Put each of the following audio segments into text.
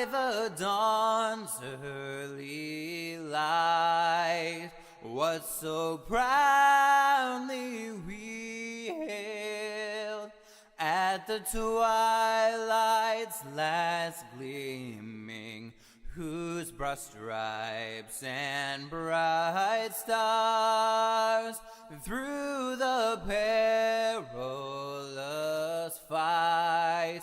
by the dawn's early light, what so proudly we hailed at the twilight's last gleaming, whose broad stripes and bright stars through the perilous fight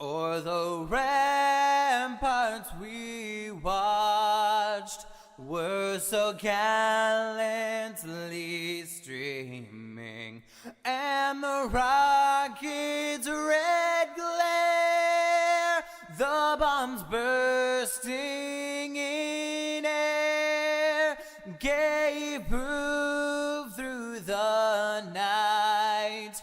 o'er the ramparts we watched were so gallantly streaming, and the rocket's red glare, the bombs bursting in air, gave proof through the night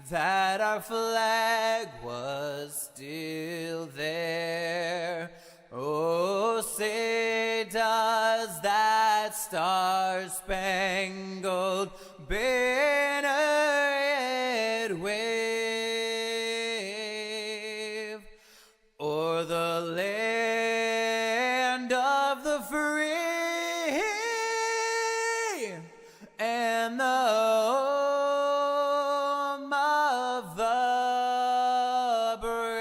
that our flag was still there. Oh, say does that star-spangled banner yet wave o'er the land of the free and the home of the brave.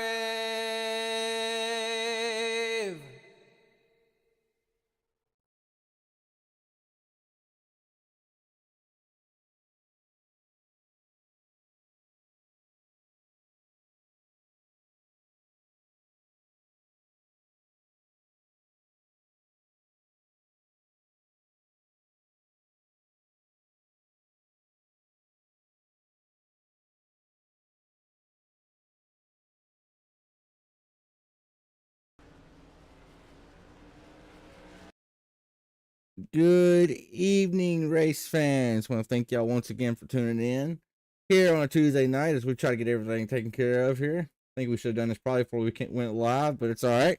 Good evening, race fans. I want to thank y'all once again for tuning in here on a Tuesday night as we try to get everything taken care of here. I think we should have done this probably before we went live, but it's all right.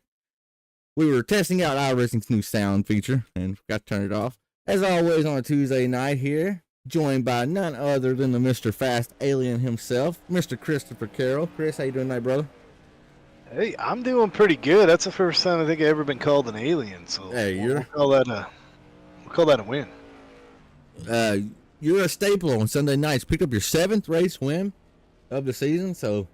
We were testing out iRacing's new sound feature and forgot to turn it off. As always on a Tuesday night here, joined by none other than the Mr. Fast Alien himself, Mr. Christopher Carroll. Chris, how you doing tonight, brother? Hey, I'm doing pretty good. That's the first time I think I've ever been called an alien, so Hey, we'll call that a win. You're a staple on Sunday nights. Picked up your 7th race win of the season, so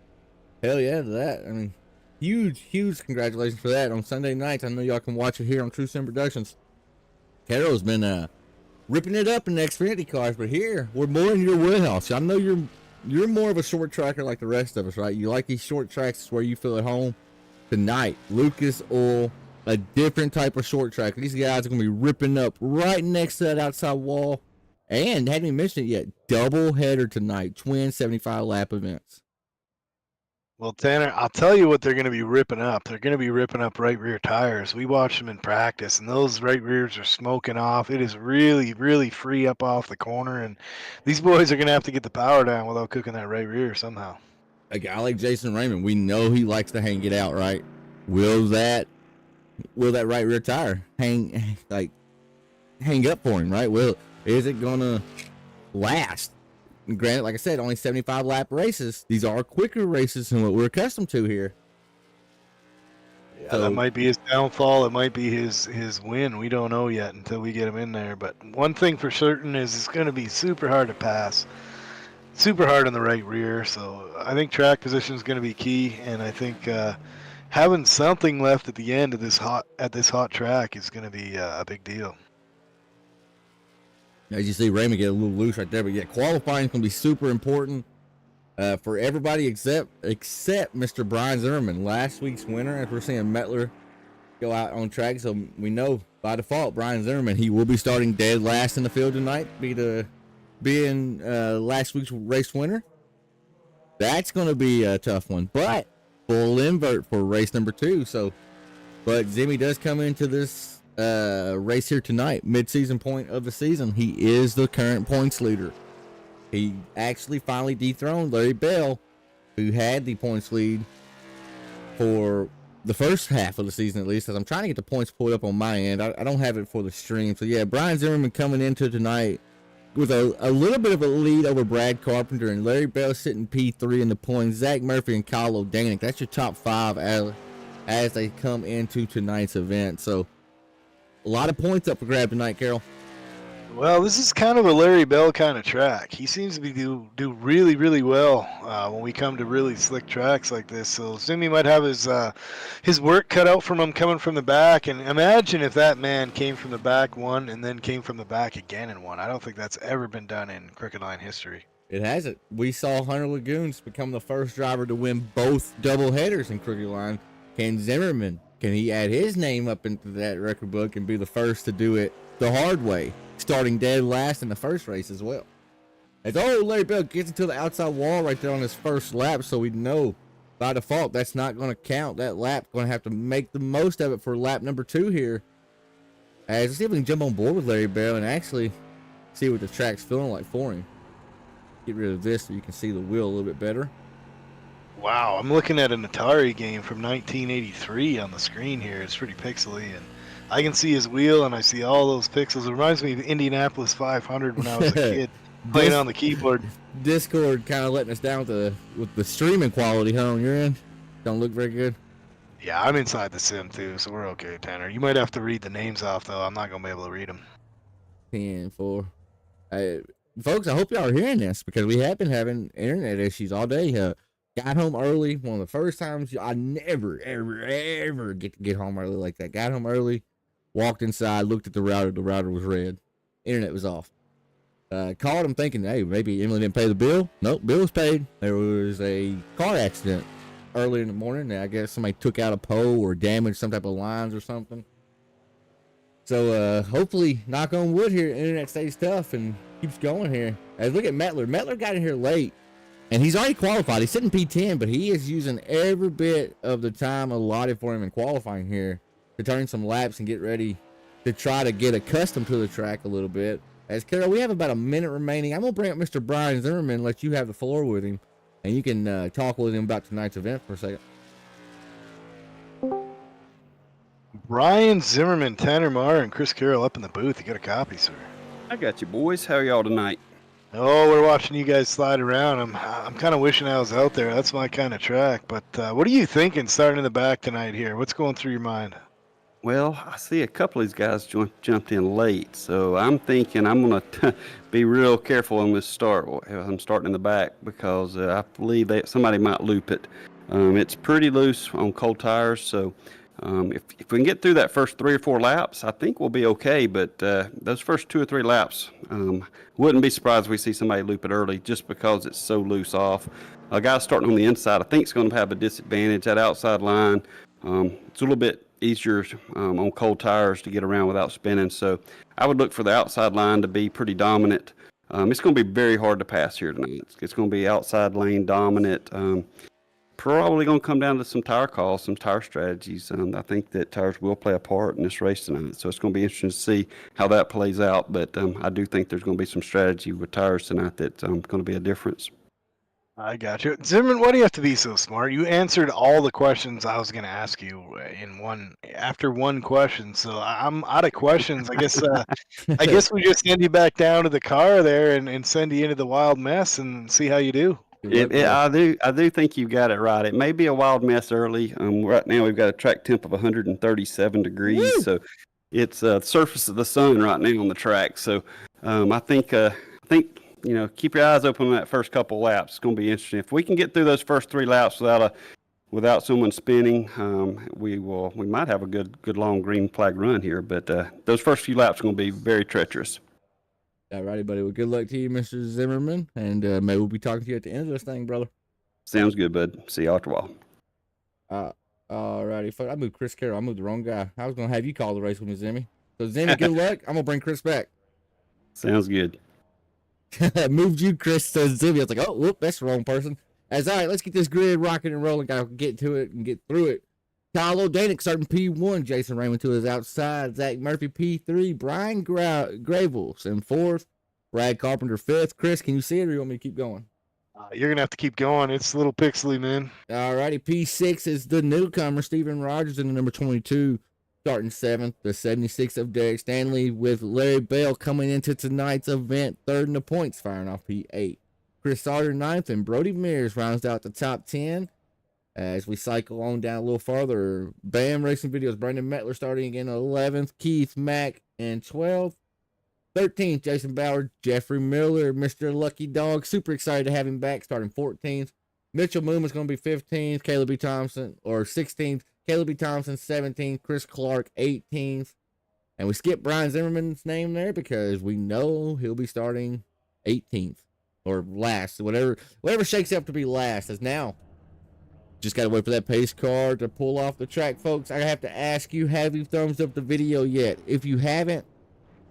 hell yeah to that. I mean, huge congratulations for that on Sunday nights. I know y'all can watch it here on True Sim Productions. Carol's been ripping it up in the Xfinity cars, but here we're more in your wheelhouse. I know you're more of a short tracker like the rest of us, right? You like these short tracks where you feel at home. Tonight, Lucas Oil, a different type of short track. These guys are going to be ripping up right next to that outside wall. And hadn't even mentioned it yet, double header tonight, twin 75-lap events. Well, Tanner, I'll tell you what they're going to be ripping up. They're going to be ripping up right rear tires. We watched them in practice, and those right rears are smoking off. It is really, really free up off the corner, and these boys are going to have to get the power down without cooking that right rear somehow. A guy like Jason Raymond, we know he likes to hang it out, right? Will that right rear tire hang up for him, right? Is it gonna last? And granted, like I said, only 75 lap races. These are quicker races than what we're accustomed to here. Yeah, so that might be his downfall. It might be his win. We don't know yet until we get him in there. But one thing for certain is it's going to be super hard to pass. Super hard on the right rear. So I think track position is going to be key, and I think having something left at the end of this hot track is going to be a big deal. As you see, Raymond get a little loose right there, but yeah, qualifying is going to be super important for everybody except Mr. Brian Zimmerman, last week's winner. As we're seeing Mettler go out on track, so we know by default Brian Zimmerman, he will be starting dead last in the field tonight, being last week's race winner. That's going to be a tough one, but full invert for race number 2. But Zimmy does come into this race here tonight, mid-season point of the season. He is the current points leader. He actually finally dethroned Larry Bell, who had the points lead for the first half of the season, at least, as I'm trying to get the points pulled up on my end. I don't have it for the stream. So yeah, Brian Zimmerman coming into tonight with a little bit of a lead over Brad Carpenter, and Larry Bell sitting P3 in the points. Zach Murphy and Kyle O'Danick. That's your top 5 as they come into tonight's event. So a lot of points up for grab tonight, Carol. Well, this is kind of a Larry Bell kind of track. He seems to be do really, really well when we come to really slick tracks like this. So Zimmy might have his work cut out from him coming from the back. And imagine if that man came from the back won and then came from the back again and won. I don't think that's ever been done in Crooked Line history. It hasn't. We saw Hunter Lagoons become the first driver to win both double headers in Crooked Line. Ken Zimmerman, can he add his name up into that record book and be the first to do it the hard way, starting dead last in the first race as well? As Larry Bell gets into the outside wall right there on his first lap, so we know by default that's not going to count. That lap going to have to make the most of it for lap number 2 here. Let's see if we can jump on board with Larry Bell and actually see what the track's feeling like for him. Get rid of this so you can see the wheel a little bit better. Wow, I'm looking at an Atari game from 1983 on the screen here. It's pretty pixely, and I can see his wheel, and I see all those pixels. It reminds me of Indianapolis 500 when I was a kid playing on the keyboard. Discord kind of letting us down with the streaming quality, huh, on your end? Don't look very good. Yeah, I'm inside the sim, too, so we're okay, Tanner. You might have to read the names off, though. I'm not going to be able to read them. 10-4. Folks, I hope y'all are hearing this because we have been having internet issues all day. Got home early. One of the first times I never, ever get home early like that. Got home early, walked inside, looked at the router. The router was red. Internet was off. Called him thinking, hey, maybe Emily didn't pay the bill. Nope, bill was paid. There was a car accident early in the morning. I guess somebody took out a pole or damaged some type of lines or something. So hopefully, knock on wood here, internet stays tough and keeps going here. Look at Mettler. Mettler got in here late, and he's already qualified. He's sitting P10, but he is using every bit of the time allotted for him in qualifying here to turn some laps and get ready to try to get accustomed to the track a little bit. As Carol, we have about a minute remaining. I'm going to bring up Mr. Brian Zimmerman and let you have the floor with him, and you can talk with him about tonight's event for a second. Brian Zimmerman, Tanner Marr, and Chris Carroll up in the booth. You got a copy, sir? I got you, boys. How are y'all tonight? Oh, we're watching you guys slide around. I'm kind of wishing I was out there. That's my kind of track. But what are you thinking starting in the back tonight here? What's going through your mind? Well, I see a couple of these guys jumped in late, so I'm thinking I'm going to be real careful on this start. I'm starting in the back because I believe that somebody might loop it. It's pretty loose on cold tires, so if we can get through that first 3 or 4 laps, I think we'll be okay. But those first 2 or 3 laps, wouldn't be surprised if we see somebody loop it early just because it's so loose off. A guy starting on the inside, I think, is going to have a disadvantage. That outside line, it's a little bit easier on cold tires to get around without spinning. So I would look for the outside line to be pretty dominant. It's going to be very hard to pass here tonight. It's going to be outside lane dominant. Probably going to come down to some tire calls, some tire strategies. I think that tires will play a part in this race tonight. So it's going to be interesting to see how that plays out. But I do think there's going to be some strategy with tires tonight that's going to be a difference. I got you. Zimmerman, why do you have to be so smart? You answered all the questions I was going to ask you after one question. So I'm out of questions. I guess we just send you back down to the car there and send you into the wild mess and see how you do. I do think you got it right. It may be a wild mess early. Right now we've got a track temp of 137 degrees. Woo! So it's the surface of the sun right now on the track. So I think keep your eyes open on that first couple laps. It's going to be interesting. If we can get through those first 3 laps without someone spinning, we might have a good long green flag run here. But those first few laps are going to be very treacherous. All righty, buddy. Well, good luck to you, Mr. Zimmerman, and maybe we'll be talking to you at the end of this thing, brother. Sounds good, bud. See you after a while. All righty. I moved Chris Carroll. I moved the wrong guy. I was going to have you call the race with me, Zimmy. So, Zimmy, good luck. I'm going to bring Chris back. Sounds good. Moved you, Chris, to Zimmy. I was like, oh, whoop, that's the wrong person. All right, let's get this grid rocking and rolling. Got to get to it and get through it. Kyle O'Danick starting P1. Jason Raymond to his outside. Zach Murphy P3. Brian Gravels in 4th. Brad Carpenter 5th. Chris, can you see it or you want me to keep going? You're going to have to keep going. It's a little pixely, man. All righty. P6 is the newcomer, Steven Rogers, in the number 22. Starting 7th. The 76 of Derek Stanley with Larry Bell coming into tonight's event. 3rd in the points, firing off P8. Chris Sauter 9th, and Brody Mears rounds out the top 10. As we cycle on down a little farther, BAM Racing Videos, Brandon Mettler starting in 11th, Keith Mack in 12th, 13th, Jason Bauer, Jeffrey Miller, Mr. Lucky Dog, super excited to have him back, starting 14th. Mitchell Moon is going to be 15th, Caleb B. Thompson, or 16th, Caleb B. Thompson 17th, Chris Clark 18th. And we skip Brian Zimmerman's name there because we know he'll be starting 18th or last, whatever shakes out to be last. As now, just got to wait for that pace car to pull off the track, folks. I have to ask you, have you thumbs up the video yet? If you haven't,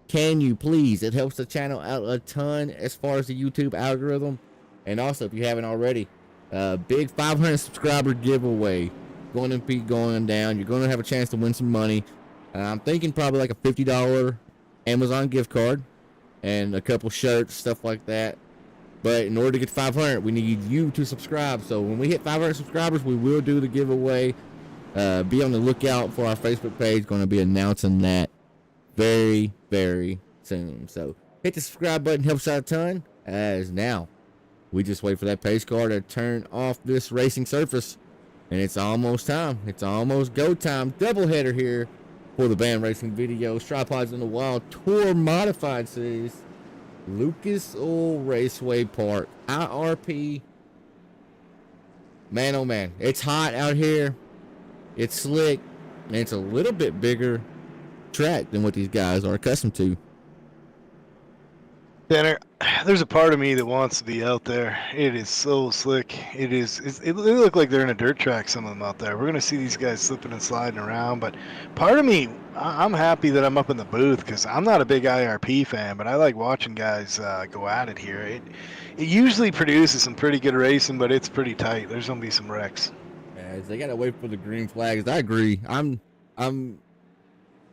can you please? It helps the channel out a ton as far as the YouTube algorithm. And also, if you haven't already, big 500 subscriber giveaway going to be going down. You're going to have a chance to win some money. I'm thinking probably like a $50 Amazon gift card and a couple shirts, stuff like that. But in order to get 500, we need you to subscribe. So when we hit 500 subscribers, we will do the giveaway. Be on the lookout for our Facebook page. Going to be announcing that very, very soon. So hit the subscribe button. Helps out a ton. As now, we just wait for that pace car to turn off this racing surface. And it's almost time. It's almost go time. Doubleheader here for the BAM Racing Videos. Tripods in the Wild Tour Modified Series. Lucas Oil Raceway Park, IRP. Man, oh man, it's hot out here. It's slick, and it's a little bit bigger track than what these guys are accustomed to. Tanner, there's a part of me that wants to be out there. It is so slick. It look like they're in a dirt track, some of them out there. We're going to see these guys slipping and sliding around, but part of me, I'm happy that I'm up in the booth because I'm not a big IRP fan, but I like watching guys go at it here. It usually produces some pretty good racing, but it's pretty tight. There's going to be some wrecks. As they got to wait for the green flags. I agree. I'm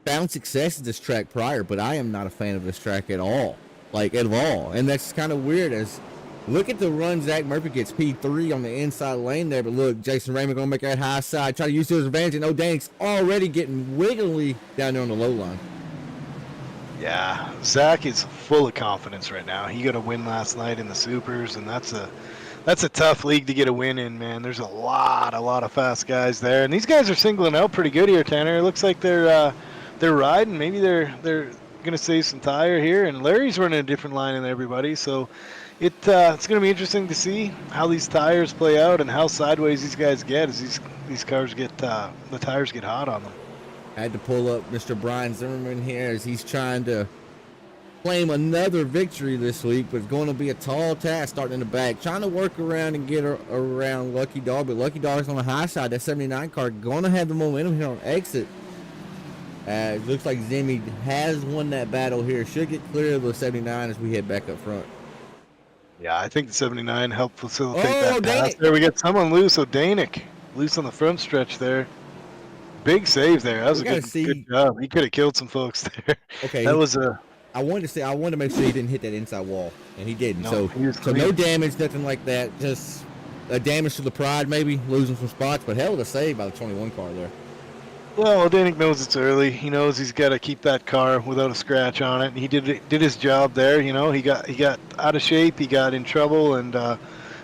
found success at this track prior, but I am not a fan of this track at all. Like, at all. And that's kind of weird. As look at the run Zach Murphy gets P3 on the inside lane there, but look, Jason Raymond going to make that high side, try to use his advantage, and O'Dank's already getting wiggly down there on the low line. Yeah, Zach is full of confidence right now. He got a win last night in the Supers, and that's a tough league to get a win in, man. There's a lot of fast guys there, and these guys are singling out pretty good here, Tanner. It looks like they're riding. Maybe they're going to save some tire here, and Larry's running a different line than everybody, so it's going to be interesting to see how these tires play out and how sideways these guys get as these cars get the tires get hot on them. I had to pull up Mr. Brian Zimmerman here as he's trying to claim another victory this week, but it's going to be a tall task starting in the back, trying to work around and get around Lucky Dog, but Lucky Dog's on the high side. That 79 car going to have the momentum here on exit. It looks like Zimmy has won that battle here. Should get clear of the 79 as we head back up front. Yeah, I think the 79 helped facilitate that pass. Danik. There we get someone loose. Danik loose on the front stretch there. Big save there. That was a good job. He could have killed some folks there. Okay. That was a. I wanted to make sure he didn't hit that inside wall, and he didn't. No, so no damage, nothing like that. Just a damage to the pride, maybe losing some spots, but hell of a save by the 21 car there. Well, Danik knows it's early. He knows he's got to keep that car without a scratch on it. He did his job there. You know, he got out of shape. He got in trouble and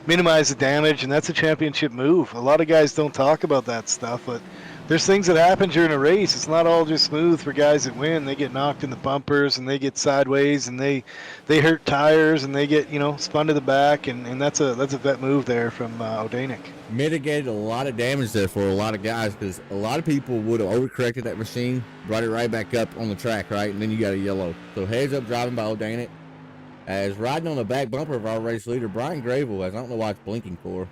minimized the damage, and that's a championship move. A lot of guys don't talk about that stuff, but there's things that happen during a race. It's not all just smooth for guys that win. They get knocked in the bumpers, and they get sideways, and they hurt tires, and they get spun to the back, and that's a vet move there from Danik. Mitigated a lot of damage there for a lot of guys because a lot of people would have overcorrected that machine, brought it right back up on the track, right? And then you got a yellow. So heads up driving by O'Danik. As riding on the back bumper of our race leader, Brian Gravel, as I don't know why it's blinking for.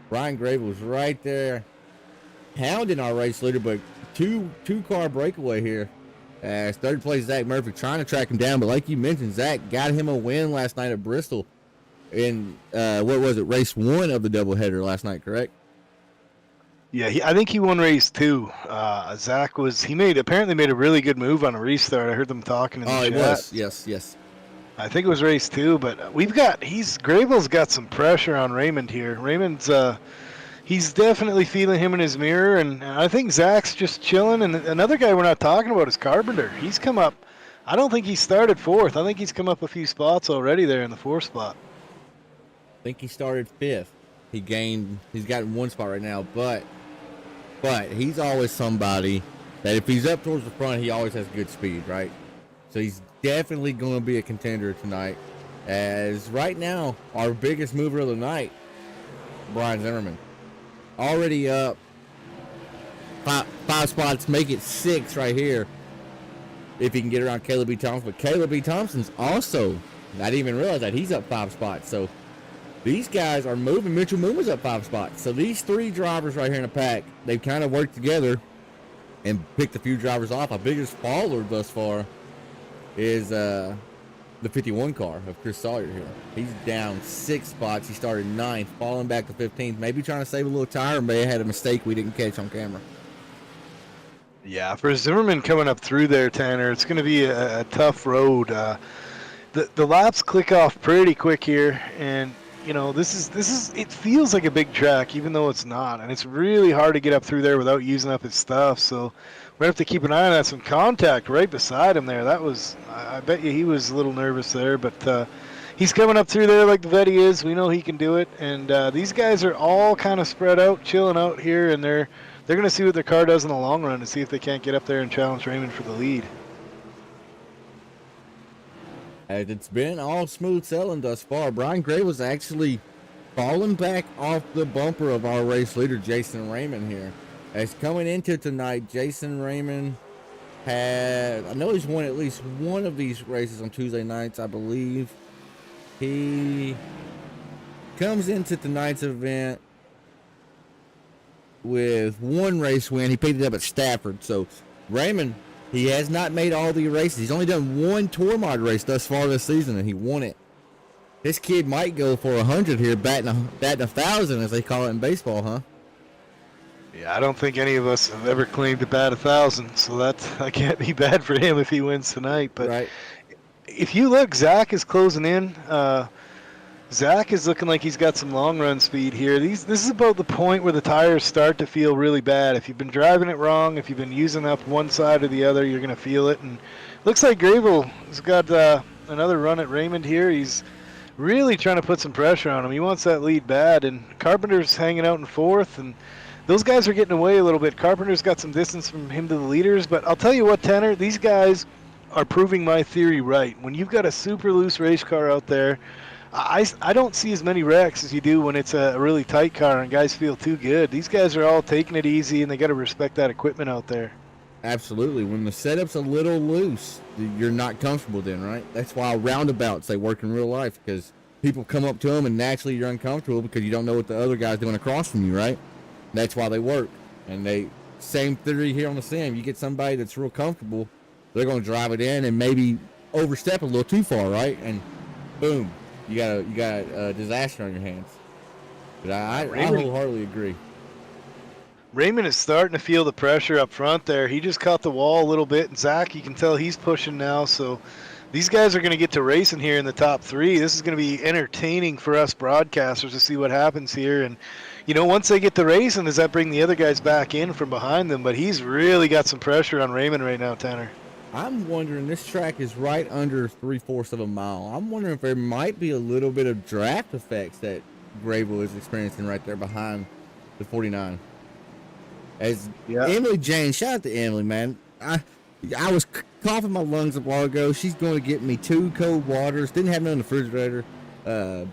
Brian Gravel's right there hounding our race leader, but two car breakaway here. As third place Zach Murphy trying to track him down, but like you mentioned, Zach got him a win last night at Bristol. In what was it, race 1 of the doubleheader last night, correct? Yeah, I think he won race 2. Zach apparently made a really good move on a restart. I heard them talking in the chat. It was, yes. I think it was race 2, but Gravel's got some pressure on Raymond here. Raymond's he's definitely feeling him in his mirror, and I think Zach's just chilling. And another guy we're not talking about is Carpenter. He's come up. I don't think he started 4th. I think he's come up a few spots already there in the 4th spot. I think he started 5th. He's got one spot right now, but he's always somebody that if he's up towards the front, he always has good speed, right? So he's definitely going to be a contender tonight. As right now, our biggest mover of the night, Brian Zimmerman, already up five spots, make it 6 right here if he can get around Caleb B. Thompson. But Caleb B. Thompson's also, I didn't even realize that, he's up 5 spots. So these guys are moving. Mitchell Mooma's up 5 spots. So these 3 drivers right here in the pack, they've kind of worked together and picked a few drivers off. Our biggest faller thus far is the 51 car of Chris Sawyer here. He's down 6 spots. He started 9th, falling back to 15th. Maybe trying to save a little tire, may have had a mistake we didn't catch on camera. Yeah, for Zimmerman coming up through there, Tanner, it's going to be a tough road. The laps click off pretty quick here, and you know this is it feels like a big track, even though it's not, and it's really hard to get up through there without using up his stuff. So we have to keep an eye on that. Some contact right beside him there. That was, I bet you he was a little nervous there, but he's coming up through there like the vet he is. We know he can do it, and these guys are all kind of spread out, chilling out here, and they're going to see what their car does in the long run to see if they can't get up there and challenge Raymond for the lead. And it's been all smooth sailing thus far. Brian Gray was actually falling back off the bumper of our race leader, Jason Raymond here. As coming into tonight, Jason Raymond had, I know he's won at least one of these races on Tuesday nights, I believe. He comes into tonight's event with 1 race win. He picked it up at Stafford. So Raymond, he has not made all the races. He's only done 1 tour mod race thus far this season, and he won it. This kid might go for 100 here, batting 1,000, as they call it in baseball, huh? Yeah, I don't think any of us have ever claimed to bat 1,000, so that can't be bad for him if he wins tonight. But right. If you look, Zach is closing in. Zach is looking like he's got some long run speed here. This is about the point where the tires start to feel really bad. If you've been driving it wrong, if you've been using up one side or the other, you're going to feel it. And looks like Grable has got another run at Raymond here. He's really trying to put some pressure on him. He wants that lead bad. And Carpenter's hanging out in 4th, and those guys are getting away a little bit. Carpenter's got some distance from him to the leaders. But I'll tell you what, Tanner, these guys are proving my theory right. When you've got a super loose race car out there, I don't see as many wrecks as you do when it's a really tight car and guys feel too good. These guys are all taking it easy, and they got to respect that equipment out there. Absolutely. When the setup's a little loose, you're not comfortable then, right? That's why roundabouts, they work in real life, because people come up to them and naturally you're uncomfortable because you don't know what the other guy's doing across from you, right? That's why they work. And same theory here on the sim. You get somebody that's real comfortable, they're going to drive it in and maybe overstep a little too far, right? And boom. You got a disaster on your hands. But I wholeheartedly agree. Raymond is starting to feel the pressure up front there. He just caught the wall a little bit. And Zach, you can tell he's pushing now. So these guys are going to get to racing here in the top 3. This is going to be entertaining for us broadcasters to see what happens here. And, you know, once they get to racing, does that bring the other guys back in from behind them? But he's really got some pressure on Raymond right now, Tanner. I'm wondering, this track is right under 3/4 of a mile. I'm wondering if there might be a little bit of draft effects that Grable is experiencing right there behind the 49. Emily Jane, shout out to Emily, man. I was coughing my lungs a while ago. She's going to get me 2 cold waters. Didn't have none in the refrigerator.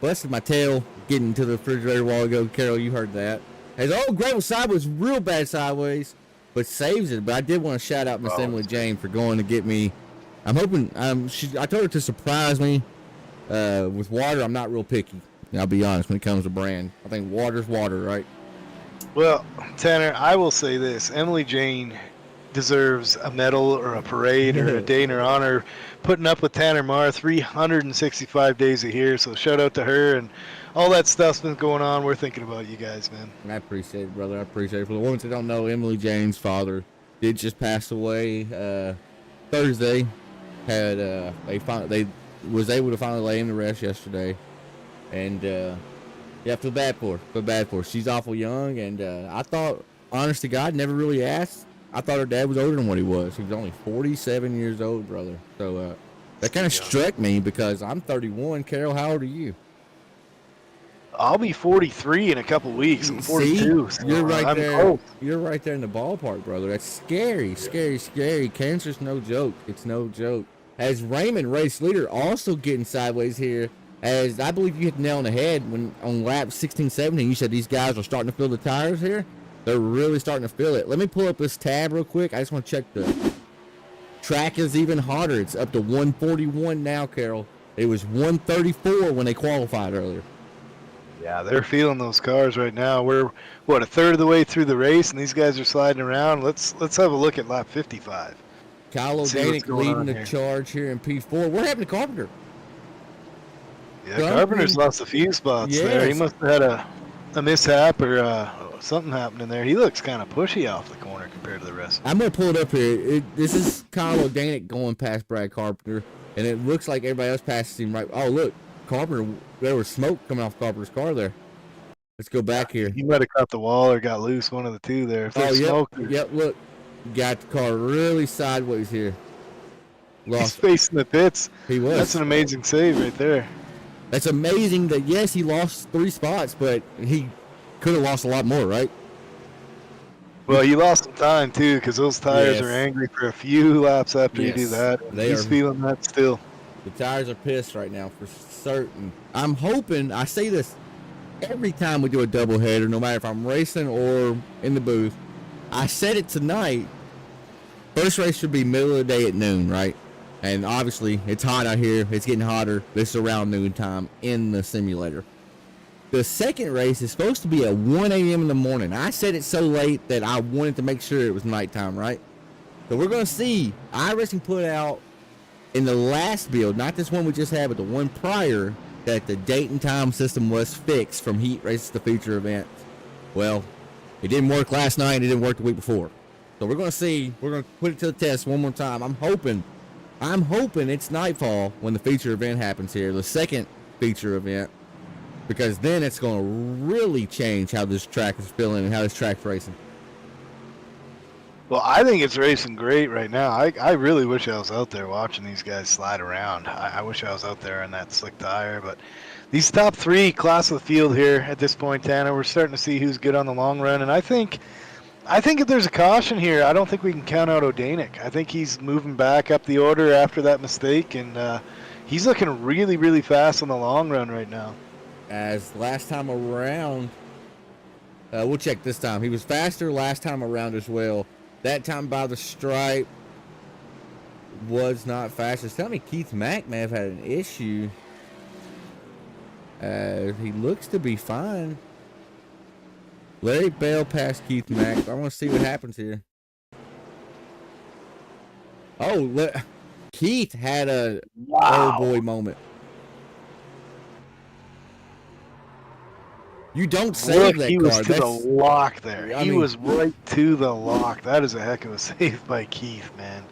Busted my tail getting to the refrigerator a while ago. Carol, you heard that. Grable sideways, real bad sideways. But saves it. But I did want to shout out Miss Emily Jane for going to get me. I'm hoping. I told her to surprise me with water. I'm not real picky. I'll be honest when it comes to brand. I think water's water, right? Well, Tanner, I will say this: Emily Jane deserves a medal or a parade or a day in her honor, putting up with Tanner Marr 365 days a year. So shout out to her, and all that stuff's been going on. We're thinking about you guys, man. I appreciate it, brother. I appreciate it. For the ones that don't know, Emily Jane's father did just pass away Thursday. They was able to finally lay him to rest yesterday, and feel bad for her. She's awful young, and I thought, honest to God, never really asked. I thought her dad was older than what he was. He was only 47 years old, brother. So that kind of struck me because I'm 31. Carol, how old are you? I'll be 43 in a couple weeks. I'm 42. See, So you're right I'm there. close. You're right there in the ballpark, brother. That's scary, scary, scary. Cancer's no joke. It's no joke. As Raymond, race leader, also getting sideways here. As I believe you hit the nail on the head when on lap 16, 17, you said these guys are starting to feel the tires here. They're really starting to feel it. Let me pull up this tab real quick. I just want to check the track is even hotter. It's up to 141 now, Carol. It was 134 when they qualified earlier. Yeah, they're feeling those cars right now. We're a third of the way through the race, and these guys are sliding around. Let's have a look at lap 55. Kyle O'Danick leading the charge here in P4. We're having a Carpenter. Yeah, Carpenter's lost a few spots there. He must have had a mishap or something happening there. He looks kind of pushy off the corner compared to the rest. I'm going to pull it up here. This is Kyle O'Danick going past Brad Carpenter, and it looks like everybody else passes him right. Oh, look, Carpenter, there was smoke coming off Carpenter's car there. Let's go back here. He might have caught the wall or got loose, one of the two there. If there's smoke. Yep, look. Got the car really sideways here. He's facing the pits. He was. That's an amazing save right there. That's amazing that, yes, he lost 3 spots, but he could have lost a lot more, right? Well, he lost some time, too, because those tires are angry for a few laps after you do that. He's feeling that still. The tires are pissed right now for certain. I'm hoping, I say this every time we do a doubleheader, no matter if I'm racing or in the booth. I said it tonight. First race should be middle of the day at noon, right? And obviously, it's hot out here. It's getting hotter. This is around noon time in the simulator. The second race is supposed to be at 1 a.m. in the morning. I said it so late that I wanted to make sure it was nighttime, right? So we're going to see iRacing put out in the last build, not this one we just had, but the one prior, that the date and time system was fixed from heat races to feature events. Well, it didn't work last night. It didn't work the week before. So we're going to see. We're going to put it to the test one more time. I'm hoping it's nightfall when the feature event happens here, the second feature event, because then it's going to really change how this track is feeling and how this track's racing. Well, I think it's racing great right now. I really wish I was out there watching these guys slide around. I wish I was out there in that slick tire, but these top 3 class of the field here at this point, Tanner, we're starting to see who's good on the long run, and I think if there's a caution here, I don't think we can count out O'Danick. I think he's moving back up the order after that mistake, and he's looking really, really fast on the long run right now. As last time around, we'll check this time. He was faster last time around as well. That time by the stripe was not fastest. Tell me Keith Mack may have had an issue. He looks to be fine. Larry Bell past Keith Mack. I want to see what happens here. Oh, Keith had a oh boy moment. You don't save that he car. Was to the lock there. He was right to the lock. That is a heck of a save by Keith, man.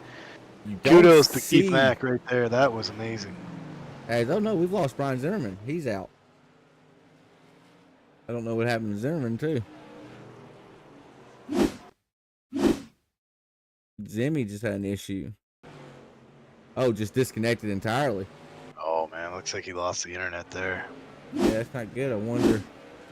Kudos to Keith Mack right there. That was amazing. Hey, oh no, we've lost Brian Zimmerman. He's out. I don't know what happened to Zimmerman, too. Zimmy just had an issue. Oh, just disconnected entirely. Oh, man. Looks like he lost the internet there. Yeah, that's not good. I wonder.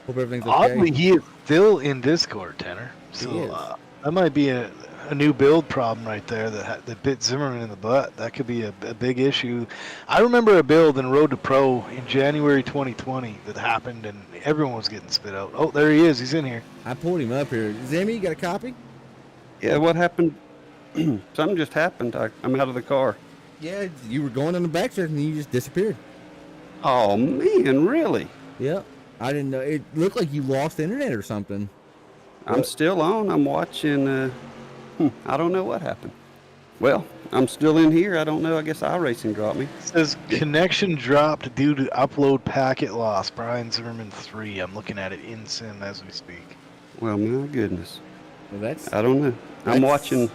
Hope everything's okay. Oddly, he is still in Discord, Tanner. So that might be a new build problem right there that bit Zimmerman in the butt. That could be a big issue. I remember a build in Road to Pro in January 2020 that happened, and everyone was getting spit out. Oh, there he is. He's in here. I pulled him up here. Zimmy, you got a copy? Yeah, what happened? Something just happened. I'm out of the car. Yeah, you were going on the backstretch and you just disappeared. Oh, man, really? Yep. I didn't know. It looked like you lost internet or something. I'm still on. I'm watching. I don't know what happened. Well, I'm still in here. I don't know. I guess iRacing dropped me. It says connection dropped due to upload packet loss. Brian Zimmerman 3. I'm looking at it in sim as we speak. Well, my goodness. Well, I don't know. I'm watching.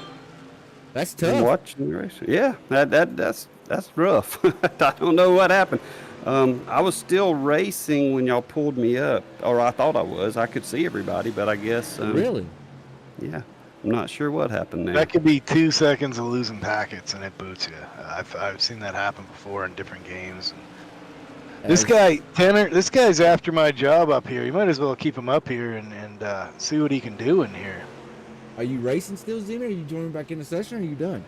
That's tough. I'm watching the race. Yeah, that's rough. I don't know what happened. I was still racing when y'all pulled me up, or I thought I was. I could see everybody, but I guess. Really? Yeah. I'm not sure what happened there. That could be 2 seconds of losing packets and it boots you. I've seen that happen before in different games. This guy, Tanner, this guy's after my job up here. You might as well keep him up here and see what he can do in here. Are you racing still, Zimmer? Are you joining back in the session, or are you done?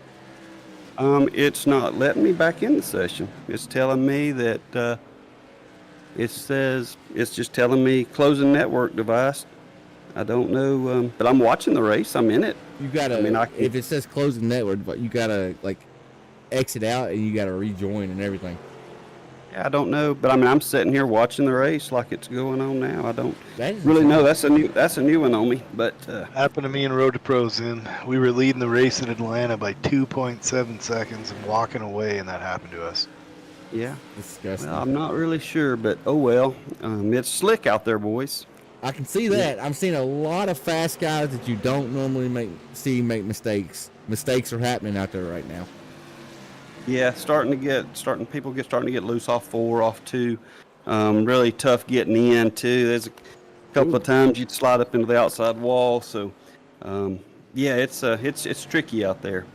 It's not letting me back in the session. It's telling me that it says it's just telling me closing network device. I don't know, but I'm watching the race. I'm in it. You gotta. I mean, if it says closing network, but you gotta like exit out and you gotta rejoin and everything. Yeah, I don't know, but I mean, I'm sitting here watching the race like it's going on now. I don't That is really know. That's a new one on me. But Happened to me in Road to Pros. We were leading the race in Atlanta by 2.7 seconds and walking away, and that happened to us. yeah, disgusting. well, I'm not really sure, but oh well. It's slick out there, boys. I can see that. I'm seeing a lot of fast guys that you don't normally make mistakes. Mistakes are happening out there right now. Yeah, starting to get loose off 4, off 2. Really tough getting in too. There's a couple of times you'd slide up into the outside wall. So, yeah, it's tricky out there.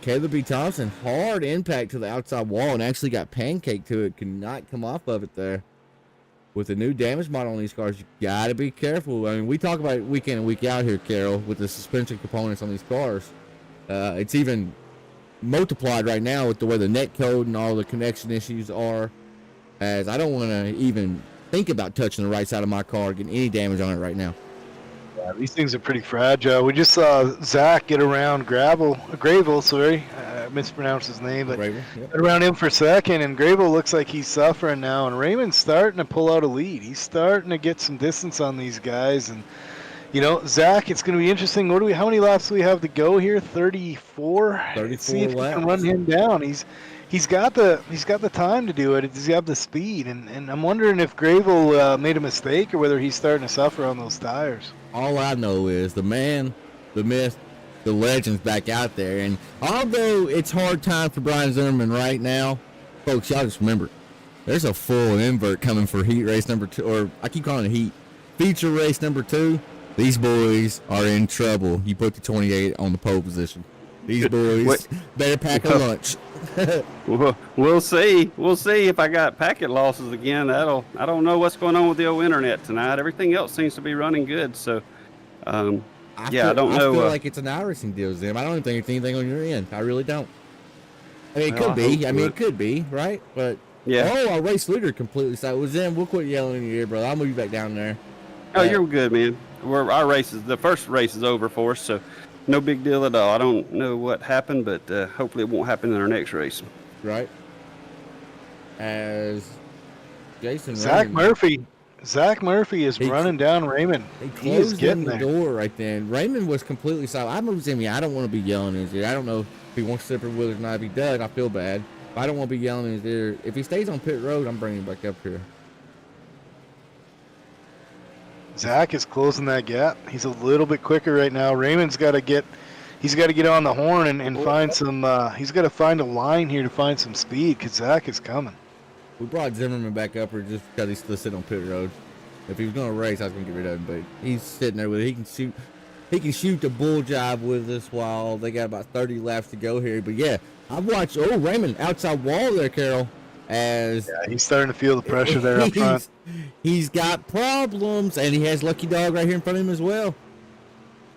Caleb B. Thompson, hard impact to the outside wall and actually got pancake to it. Could not come off of it there. With the new damage model on these cars, you gotta be careful. I mean, we talk about it week in and week out here, Carol, with the suspension components on these cars. It's even multiplied right now with the way the net code and all the connection issues are, as I don't want to even think about touching the right side of my car, getting any damage on it right now. Yeah, these things are pretty fragile. We just saw Zach get around Gravel, sorry, I mispronounced his name, but Raven, yep. get around him for second, and Gravel looks like he's suffering now, and Raymond's starting to pull out a lead. He's starting to get some distance on these guys, and you know, Zach, it's going to be interesting. How many laps do we have to go here? 34. 34 See if we laps. can run him down. He's got the time to do it. Does he have the speed? And I'm wondering if Gravel made a mistake or whether he's starting to suffer on those tires. All I know is the man, the myth, the legend's back out there. And although it's hard time for Brian Zimmerman right now, folks, y'all just remember, there's a full invert coming for heat race number 2, or I keep calling it heat. Feature race number 2. These boys are in trouble. You put the 28 on the pole position. These boys better pack a lunch. We'll see. We'll see if I got packet losses again. I don't know what's going on with the old internet tonight. Everything else seems to be running good. So, I don't know. I feel like it's an iRacing deal, Zim. I don't even think it's anything on your end. I really don't. I mean, it could be. I mean, it could be, right? But yeah. Oh, our race leader completely side. Well, Zim, we'll quit yelling in your ear, brother. I'll move you back down there. Oh, you're good, man. The first race is over for us, so no big deal at all. I don't know what happened, but hopefully it won't happen in our next race. Right. As Jason Zach Raymond, Murphy is running down Raymond. He is closed getting in the there. door right then. Raymond was completely silent. I moved him. I don't want to be yelling in his ear. I don't know if he wants to slip her with or not. If he does, I feel bad. But I don't want to be yelling in his ear. If he stays on pit road, I'm bringing him back up here. Zach is closing that gap. He's a little bit quicker right now. Raymond's got to get on the horn and find some. He's got to find a line here to find some speed because Zach is coming. We brought Zimmerman back up here just because he's still sitting on pit road. If he was going to race, I was going to get rid of him, but he's sitting there with it. He can shoot the bull jive with us while they got about 30 laps to go here. But yeah, I've watched. Oh, Raymond outside wall there, Carol. As he's starting to feel the pressure there up front. He's got problems, and he has Lucky Dog right here in front of him as well.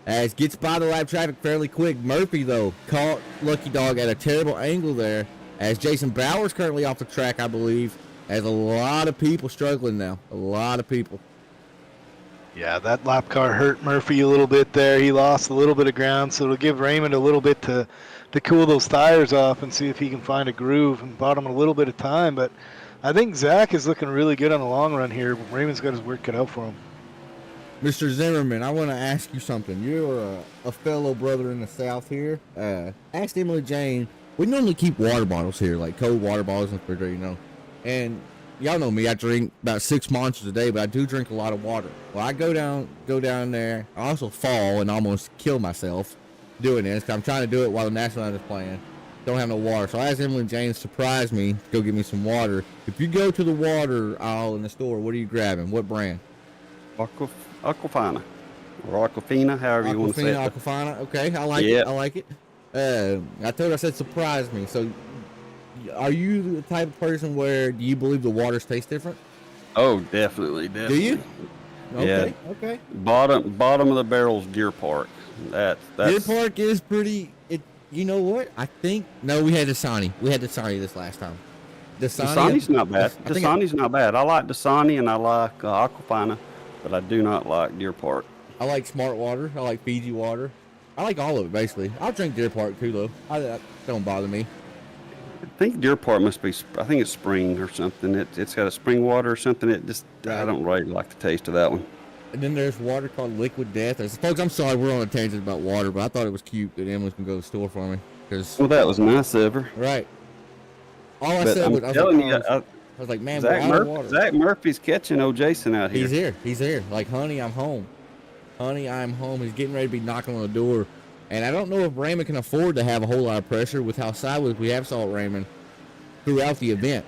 As gets by the lap traffic fairly quick. Murphy, though, caught Lucky Dog at a terrible angle there. As Jason Bauer's currently off the track, I believe. As a lot of people struggling now. A lot of people. Yeah, that lap car hurt Murphy a little bit there. He lost a little bit of ground, so it'll give Raymond a little bit to cool those tires off and see if he can find a groove and bought him a little bit of time. But I think Zach is looking really good on the long run here. Raymond's got his work cut out for him. Mr. Zimmerman, I want to ask you something. You're a fellow brother in the South here. Ask Emily Jane. We normally keep water bottles here, like cold water bottles in the refrigerator, you know. And y'all know me. I drink about 6 monsters a day, but I do drink a lot of water. Well, I go down there. I also fall and almost kill myself doing this, because I'm trying to do it while the national anthem is playing. Don't have no water. So I asked Emily Jane to surprise me to go get me some water. If you go to the water aisle in the store, what are you grabbing? What brand? Aquafina. Or Aquafina, however you want to say it. Aquafina. Okay, I like it. I like it. I told her, I said surprise me. So Are you the type of person where do you believe the waters taste different? Oh, definitely. Do you? Okay. Yeah. Okay. Bottom of the barrel's Deer Park. Deer That's Park is pretty. You know what? I think no. We had Dasani. We had Dasani this last time. Dasani's not bad. I think Dasani's not bad. I like Dasani and I like Aquafina, but I do not like Deer Park. I like Smart Water. I like Fiji Water. I like all of it basically. I'll drink Deer Park too though. That don't bother me. I think Deer Park must be. I think it's spring or something. It's got a spring water or something. It just I don't really like the taste of that one. And then there's water called Liquid Death. Folks, I'm sorry we're on a tangent about water, but I thought it was cute that Emily's gonna go to the store for me. Well, that was nice of her. Right. All I But said I'm was, I was like, man, we're out of water. Zach Murphy's catching old Jason out here. He's here. He's here. Like, honey, I'm home. Honey, I'm home. He's getting ready to be knocking on the door. And I don't know if Raymond can afford to have a whole lot of pressure with how sideways we have Salt Raymond throughout the event.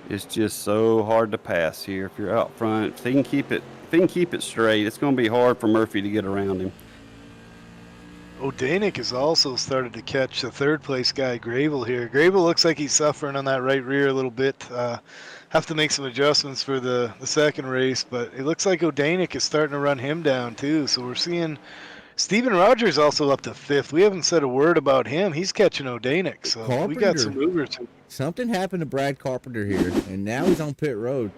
It's just so hard to pass here if you're out front. If he can keep it straight, it's going to be hard for Murphy to get around him. O'Danick has also started to catch the third place guy, Gravel, here. Gravel looks like he's suffering on that right rear a little bit. Have to make some adjustments for the second race, but it looks like O'Danick is starting to run him down too. So we're seeing Steven Rogers also up to fifth. We haven't said a word about him. He's catching O'Danick, so we got some movers. Something happened to Brad Carpenter here, and now he's on pit road.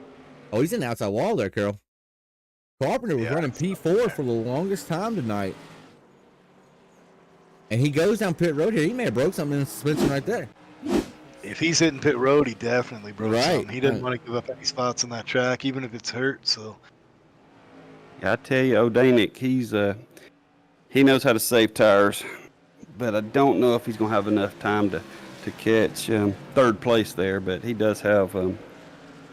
Oh, he's in the outside wall there, Carol. Carpenter was running P4 for the longest time tonight. And he goes down pit road here. He may have broke something in the suspension right there. If he's hitting pit road, he definitely broke something. He doesn't want to give up any spots on that track, even if it's hurt. So, yeah, I tell you, O'Danick, he knows how to save tires, but I don't know if he's going to have enough time to catch third place there. But he does have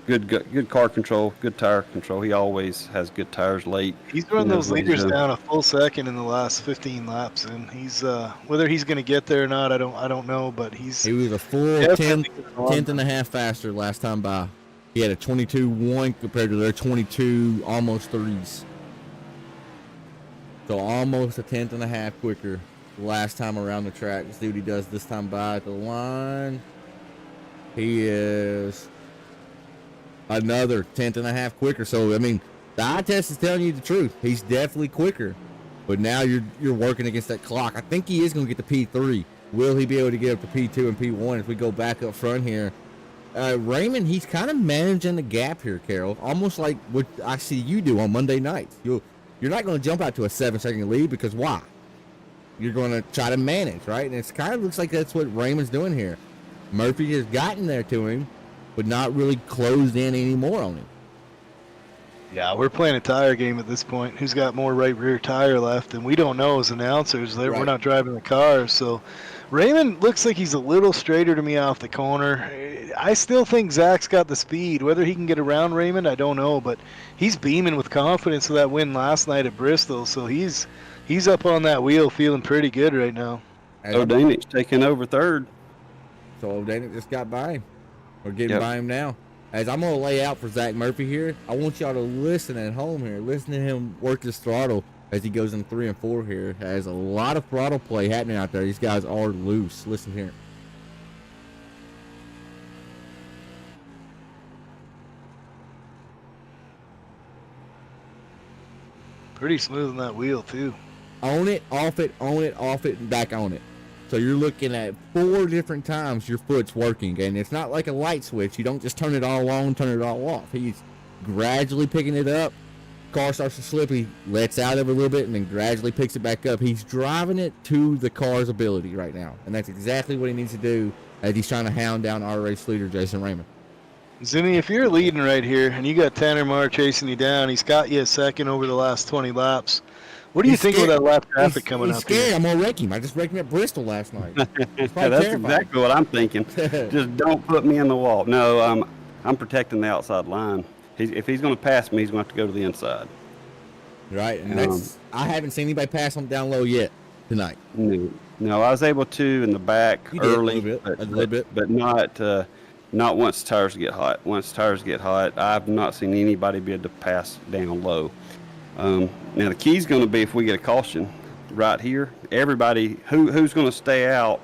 good car control, good tire control. He always has good tires late. He's run those leaders down a full second in the last 15 laps, and he's whether he's going to get there or not, I don't know. But he was a full tenth and a half faster last time by. He had a 22.1 compared to their 22 almost 3s. So almost a tenth and a half quicker last time around the track. Let's see what he does this time by at the line. He is another tenth and a half quicker. So, I mean, the eye test is telling you the truth. He's definitely quicker. But now you're working against that clock. I think he is going to get the P3. Will he be able to get up to P2 and P1 if we go back up front here? Raymond, he's kind of managing the gap here, Carol. Almost like what I see you do on Monday nights. You're not going to jump out to a 7-second lead because why? You're going to try to manage, right? And it kind of looks like that's what Raymond's doing here. Murphy has gotten there to him, but not really closed in anymore on him. Yeah, we're playing a tire game at this point. Who's got more right rear tire left? And we don't know as announcers. We're not driving the cars. So Raymond looks like he's a little straighter to me off the corner. I still think Zach's got the speed. Whether he can get around Raymond, I don't know. But he's beaming with confidence of that win last night at Bristol. So he's up on that wheel feeling pretty good right now. O'Danick's taking over third. So O'Danick just got by him. We're getting by him now. As I'm going to lay out for Zach Murphy here, I want y'all to listen at home here. Listen to him work his throttle as he goes in 3 and 4 here. Has a lot of throttle play happening out there. These guys are loose. Listen here. Pretty smooth on that wheel, too. On it, off it, and back on it. So you're looking at 4 different times your foot's working, and it's not like a light switch. You don't just turn it all on, turn it all off. He's gradually picking it up. Car starts to slip. He lets out of it a little bit and then gradually picks it back up. He's driving it to the car's ability right now, and that's exactly what he needs to do as he's trying to hound down our race leader, Jason Raymond. Zimmy, if you're leading right here and you got Tanner Marr chasing you down, he's got you a second over the last 20 laps. What do you think of that lap traffic coming up scared. here? I'm going to wreck him. I just wrecked him at Bristol last night. That's exactly what I'm thinking. Just don't put me in the wall. No, I'm protecting the outside line. If he's going to pass me, he's going to have to go to the inside. Right, and I haven't seen anybody pass him down low yet tonight. No, I was able to in the back early, a little bit, but not once tires get hot. Once tires get hot, I've not seen anybody be able to pass down low. Now the key's going to be if we get a caution right here. Everybody who's going to stay out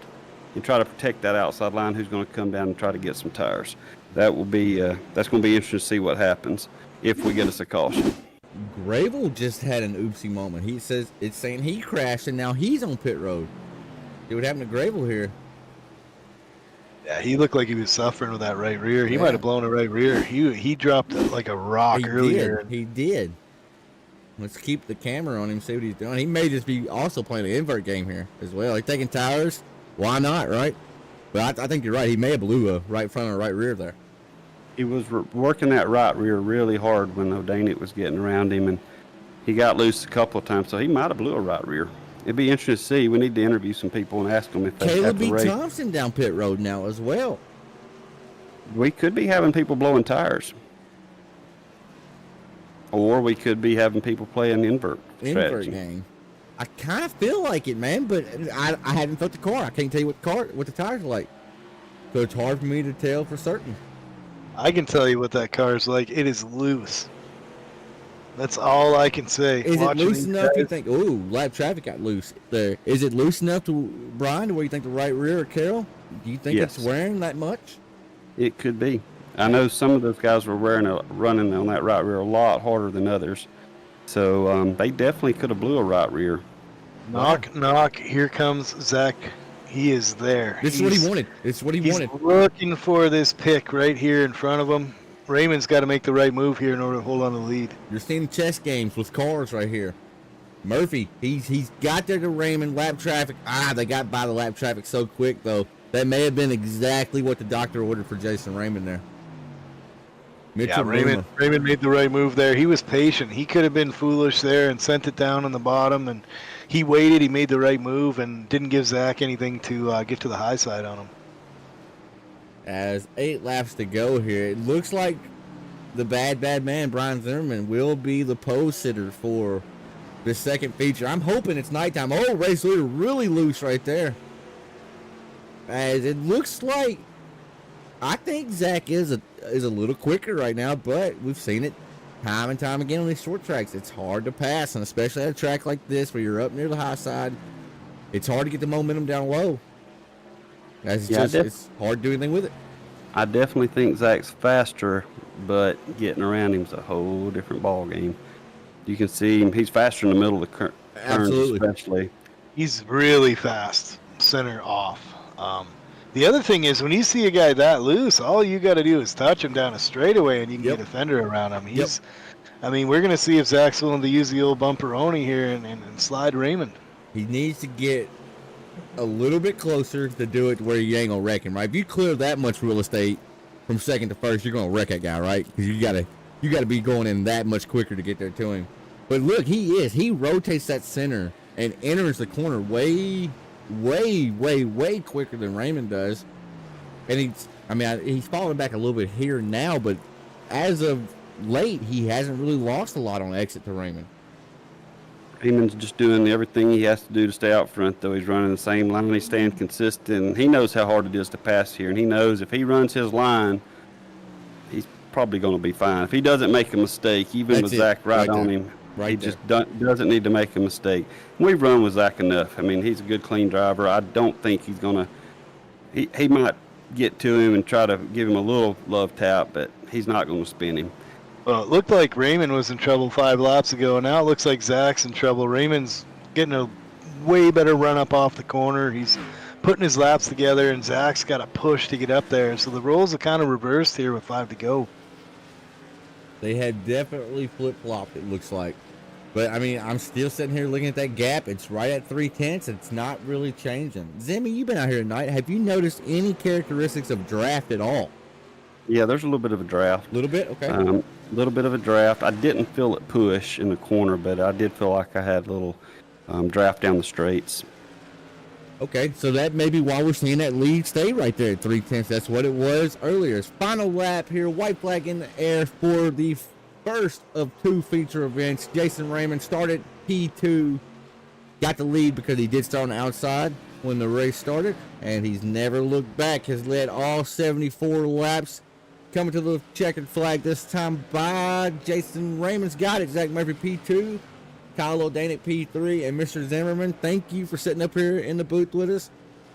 and try to protect that outside line who's going to come down and try to get some tires. That will be that's going to be interesting to see what happens if we get us a caution. Gravel just had an oopsie moment. He says it's saying he crashed and now he's on pit road. See what happened to Gravel here. Yeah, he looked like he was suffering with that right rear. He Yeah. might have blown a right rear. He dropped it like a rock earlier. He did. Let's keep the camera on him, see what he's doing. He may just be also playing an invert game here as well. He's taking tires. Why not, right? But I think you're right. He may have blew a right front or right rear there. He was working that right rear really hard when O'Danick was getting around him, and he got loose a couple of times, so he might have blew a right rear. It'd be interesting to see. We need to interview some people and ask them if they Caleb have B. to race. Thompson down pit road now as well. We could be having people blowing tires. Or we could be having people playing invert strategy. Game. I kind of feel like it, man, but I haven't felt the car. I can't tell you what the tires are like. So it's hard for me to tell for certain. I can tell you what that car is like. It is loose. That's all I can say. Is it Watching loose these enough you guys- think, ooh, lap traffic got loose there? Is it loose enough to, Brian, to where you think the right rear or Carroll? Do you think Yes. it's wearing that much? It could be. I know some of those guys were running on that right rear a lot harder than others. So they definitely could have blew a right rear. Knock, knock. Here comes Zach. He is there. This is what he wanted. This is what he He's wanted. looking for this pick right here in front of him. Raymond's got to make the right move here in order to hold on to the lead. You're seeing chess games with cars right here. Murphy, he's got there to Raymond, lap traffic. They got by the lap traffic so quick, though. That may have been exactly what the doctor ordered for Jason Raymond there. Mitchell Boomer. Raymond made the right move there. He was patient. He could have been foolish there and sent it down on the bottom, and he waited. He made the right move and didn't give Zach anything to get to the high side on him. As 8 laps to go here, it looks like the bad man, Brian Zimmerman, will be the pole sitter for the second feature. I'm hoping it's nighttime. Oh, race leader really loose right there. As it looks like, I think Zach is a little quicker right now, but we've seen it time and time again on these short tracks. It's hard to pass, and especially at a track like this where you're up near the high side, it's hard to get the momentum down low. As it's hard to do anything with it. I definitely think Zach's faster, but getting around him's a whole different ball game. You can see him; he's faster in the middle of the turns, Absolutely. especially. He's really fast, center off. The other thing is, when you see a guy that loose, all you got to do is touch him down a straightaway, and you can get a fender around him. I mean, we're going to see if Zach's willing to use the old bumperoni here and slide Raymond. He needs to get a little bit closer to do it where you ain't gonna wreck him, right? If you clear that much real estate from second to first, you're gonna wreck that guy, right? Because you gotta be going in that much quicker to get there to him. But look, he rotates that center and enters the corner way quicker than Raymond does. And he's falling back a little bit here now, but as of late, he hasn't really lost a lot on exit to Raymond. Raymond's just doing everything he has to do to stay out front, though. He's running the same line. He's staying consistent. He knows how hard it is to pass here, and he knows if he runs his line, he's probably going to be fine. If he doesn't make a mistake, even with Zach right on him, he just doesn't need to make a mistake. We've run with Zach enough. I mean, he's a good, clean driver. I don't think he's going to – he might get to him and try to give him a little love tap, but he's not going to spin him. Well, it looked like Raymond was in trouble 5 laps ago, and now it looks like Zach's in trouble. Raymond's getting a way better run up off the corner. He's putting his laps together, and Zach's got a push to get up there. So the roles are kind of reversed here with 5 to go. They had definitely flip-flopped, it looks like. But, I mean, I'm still sitting here looking at that gap. It's right at 3/10. It's not really changing. Zimmy, you've been out here tonight. Have you noticed any characteristics of draft at all? Yeah, there's a little bit of a draft. A little bit? Okay. Little bit of a draft. I didn't feel it push in the corner, but I did feel like I had a little draft down the straights. Okay, so that may be why we're seeing that lead stay right there at 3/10. That's what it was earlier. Final lap here, white flag in the air for the first of 2 feature events. Jason Raymond started P2, got the lead because he did start on the outside when the race started, and he's never looked back. Has led all 74 laps. Coming to the checkered flag this time by Jason Raymond's got it. Zach Murphy P2, Kyle O'Danick P3, and Mr. Zimmerman, thank you for sitting up here in the booth with us.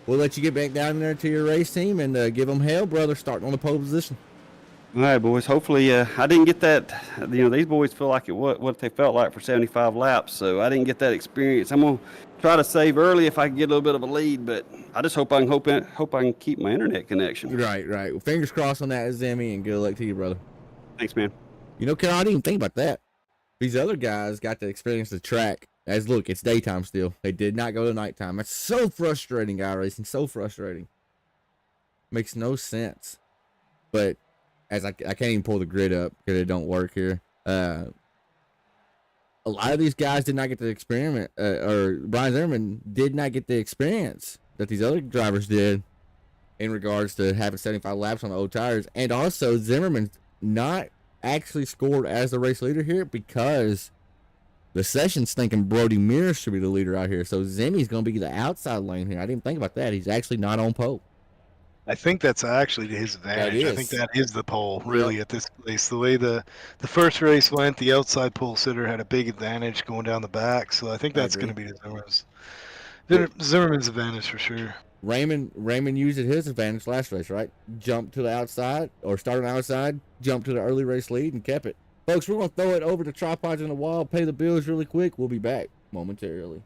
we'll let you get back down there to your race team and give them hell, brother, starting on the pole position. All right, boys. Hopefully, I didn't get that. These boys feel like what they felt like for 75 laps, so I didn't get that experience. I'm gonna try to save early if I can get a little bit of a lead, but I just hope I can keep my internet connection. Right. Well, fingers crossed on that, Zimmy, and good luck to you, brother. Thanks, man. You know, Carol, I didn't even think about that. These other guys got to experience the track. As look, it's daytime still. They did not go to nighttime. That's so frustrating, iRacing. So frustrating. Makes no sense. But as I can't even pull the grid up because it don't work here. A lot of these guys did not get the experiment, or Brian Zimmerman did not get the experience that these other drivers did in regards to having 75 laps on the old tires. And also, Zimmerman not actually scored as the race leader here because the session's thinking Brody Mears should be the leader out here. So Zimmy's going to be the outside lane here. I didn't think about that. He's actually not on pole. I think that's actually to his advantage. I think that is the pole, really, at this place. The way the first race went, the outside pole sitter had a big advantage going down the back. So I think that's going to be Zimmerman's advantage for sure. Raymond used his advantage last race, right? Jumped to the outside, or started outside, jumped to the early race lead, and kept it. Folks, we're going to throw it over to Tripods in the Wall, pay the bills really quick. We'll be back momentarily.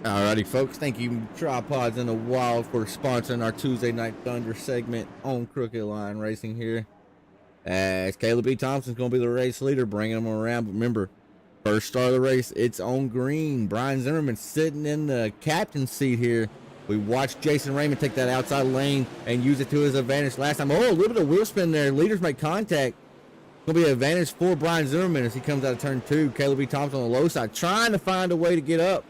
Alrighty, folks. Thank you, Tripods in the Wild, for sponsoring our Tuesday Night Thunder segment on Crooked Line Racing here. As Caleb B. Thompson's going to be the race leader, bringing them around. But remember, first start of the race, it's on green. Brian Zimmerman sitting in the captain's seat here. We watched Jason Raymond take that outside lane and use it to his advantage last time. Oh, a little bit of wheel spin there. Leaders make contact. Going to be an advantage for Brian Zimmerman as he comes out of turn 2. Caleb B. Thompson on the low side, trying to find a way to get up.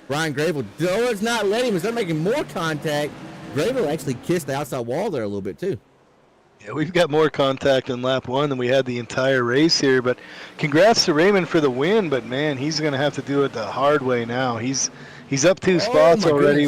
Brian Grable does not let him. Instead of making more contact, Grable actually kissed the outside wall there a little bit too. Yeah, we've got more contact in lap 1 than we had the entire race here. But congrats to Raymond for the win. But man, he's going to have to do it the hard way now. He's up 2 spots already.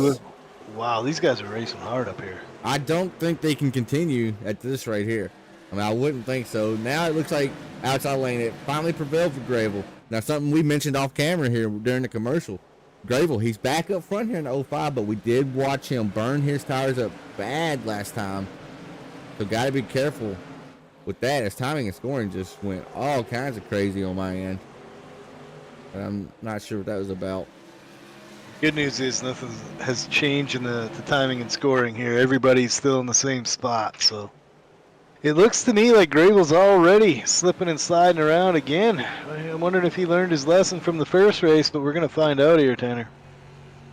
Wow, these guys are racing hard up here. I don't think they can continue at this right here. I mean, I wouldn't think so. Now it looks like outside lane, it finally prevailed for Grable. Now, something we mentioned off camera here during the commercial. Grable, he's back up front here in the 05, but we did watch him burn his tires up bad last time. So got to be careful with that. His timing and scoring just went all kinds of crazy on my end. And I'm not sure what that was about. Good news is nothing has changed in the timing and scoring here. Everybody's still in the same spot. So it looks to me like Grable's already slipping and sliding around again. I'm wondering if he learned his lesson from the first race, but we're going to find out here, Tanner.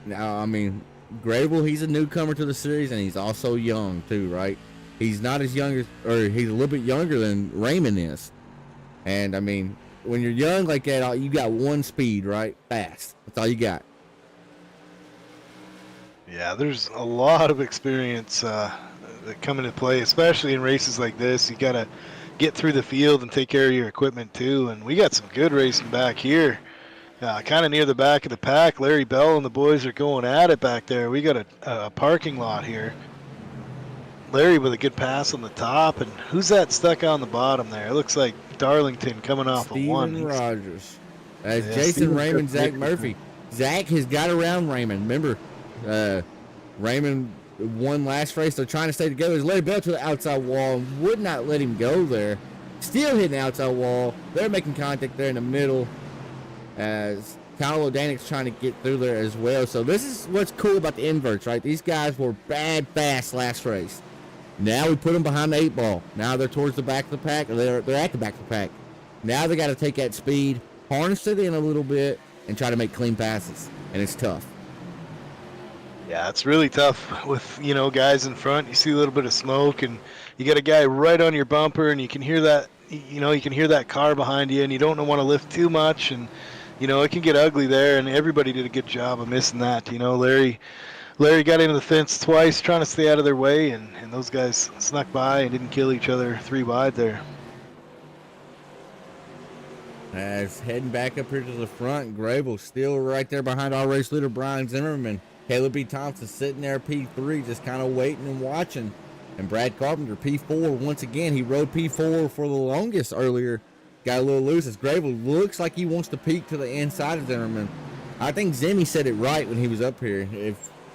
Now, I mean, Grable, he's a newcomer to the series, and he's also young too, right? He's not as young as, or he's a little bit younger than Raymond is. And, I mean, when you're young like that, you got one speed, right? Fast. That's all you got. Yeah, there's a lot of experience that come into play, especially in races like this. You got to get through the field and take care of your equipment too. And we got some good racing back here, kind of near the back of the pack. Larry Bell and the boys are going at it back there. We got a parking lot here. Larry with a good pass on the top, and who's that stuck on the bottom there? It looks like Darlington coming off a one. Steven Rogers. As Yeah, Jason Steven's Raymond, got Zach great Murphy. Zach has got around Raymond. Remember, Raymond won last race. They're trying to stay together. He's let him go to the outside wall and would not let him go there. Still hitting the outside wall. They're making contact there in the middle as Kyle O'Danik's trying to get through there as well. So this is what's cool about the inverts, right? These guys were bad fast last race. Now we put them behind the 8 ball. Now they're towards the back of the pack, or they're at the back of the pack. Now they got to take that speed, harness it in a little bit, and try to make clean passes. And it's tough. Yeah, it's really tough with, guys in front. You see a little bit of smoke, and you got a guy right on your bumper, and you can hear that, you can hear that car behind you, and you don't want to lift too much, and, it can get ugly there, and everybody did a good job of missing that. Larry got into the fence twice trying to stay out of their way, and those guys snuck by and didn't kill each other 3 wide there. As heading back up here to the front, Grable still right there behind our race leader, Brian Zimmerman. Caleb B. Thompson sitting there, P3, just kind of waiting and watching. And Brad Carpenter, P4, once again, he rode P4 for the longest earlier. Got a little loose as Grable looks like he wants to peek to the inside of Zimmerman. I think Zimmy said it right when he was up here.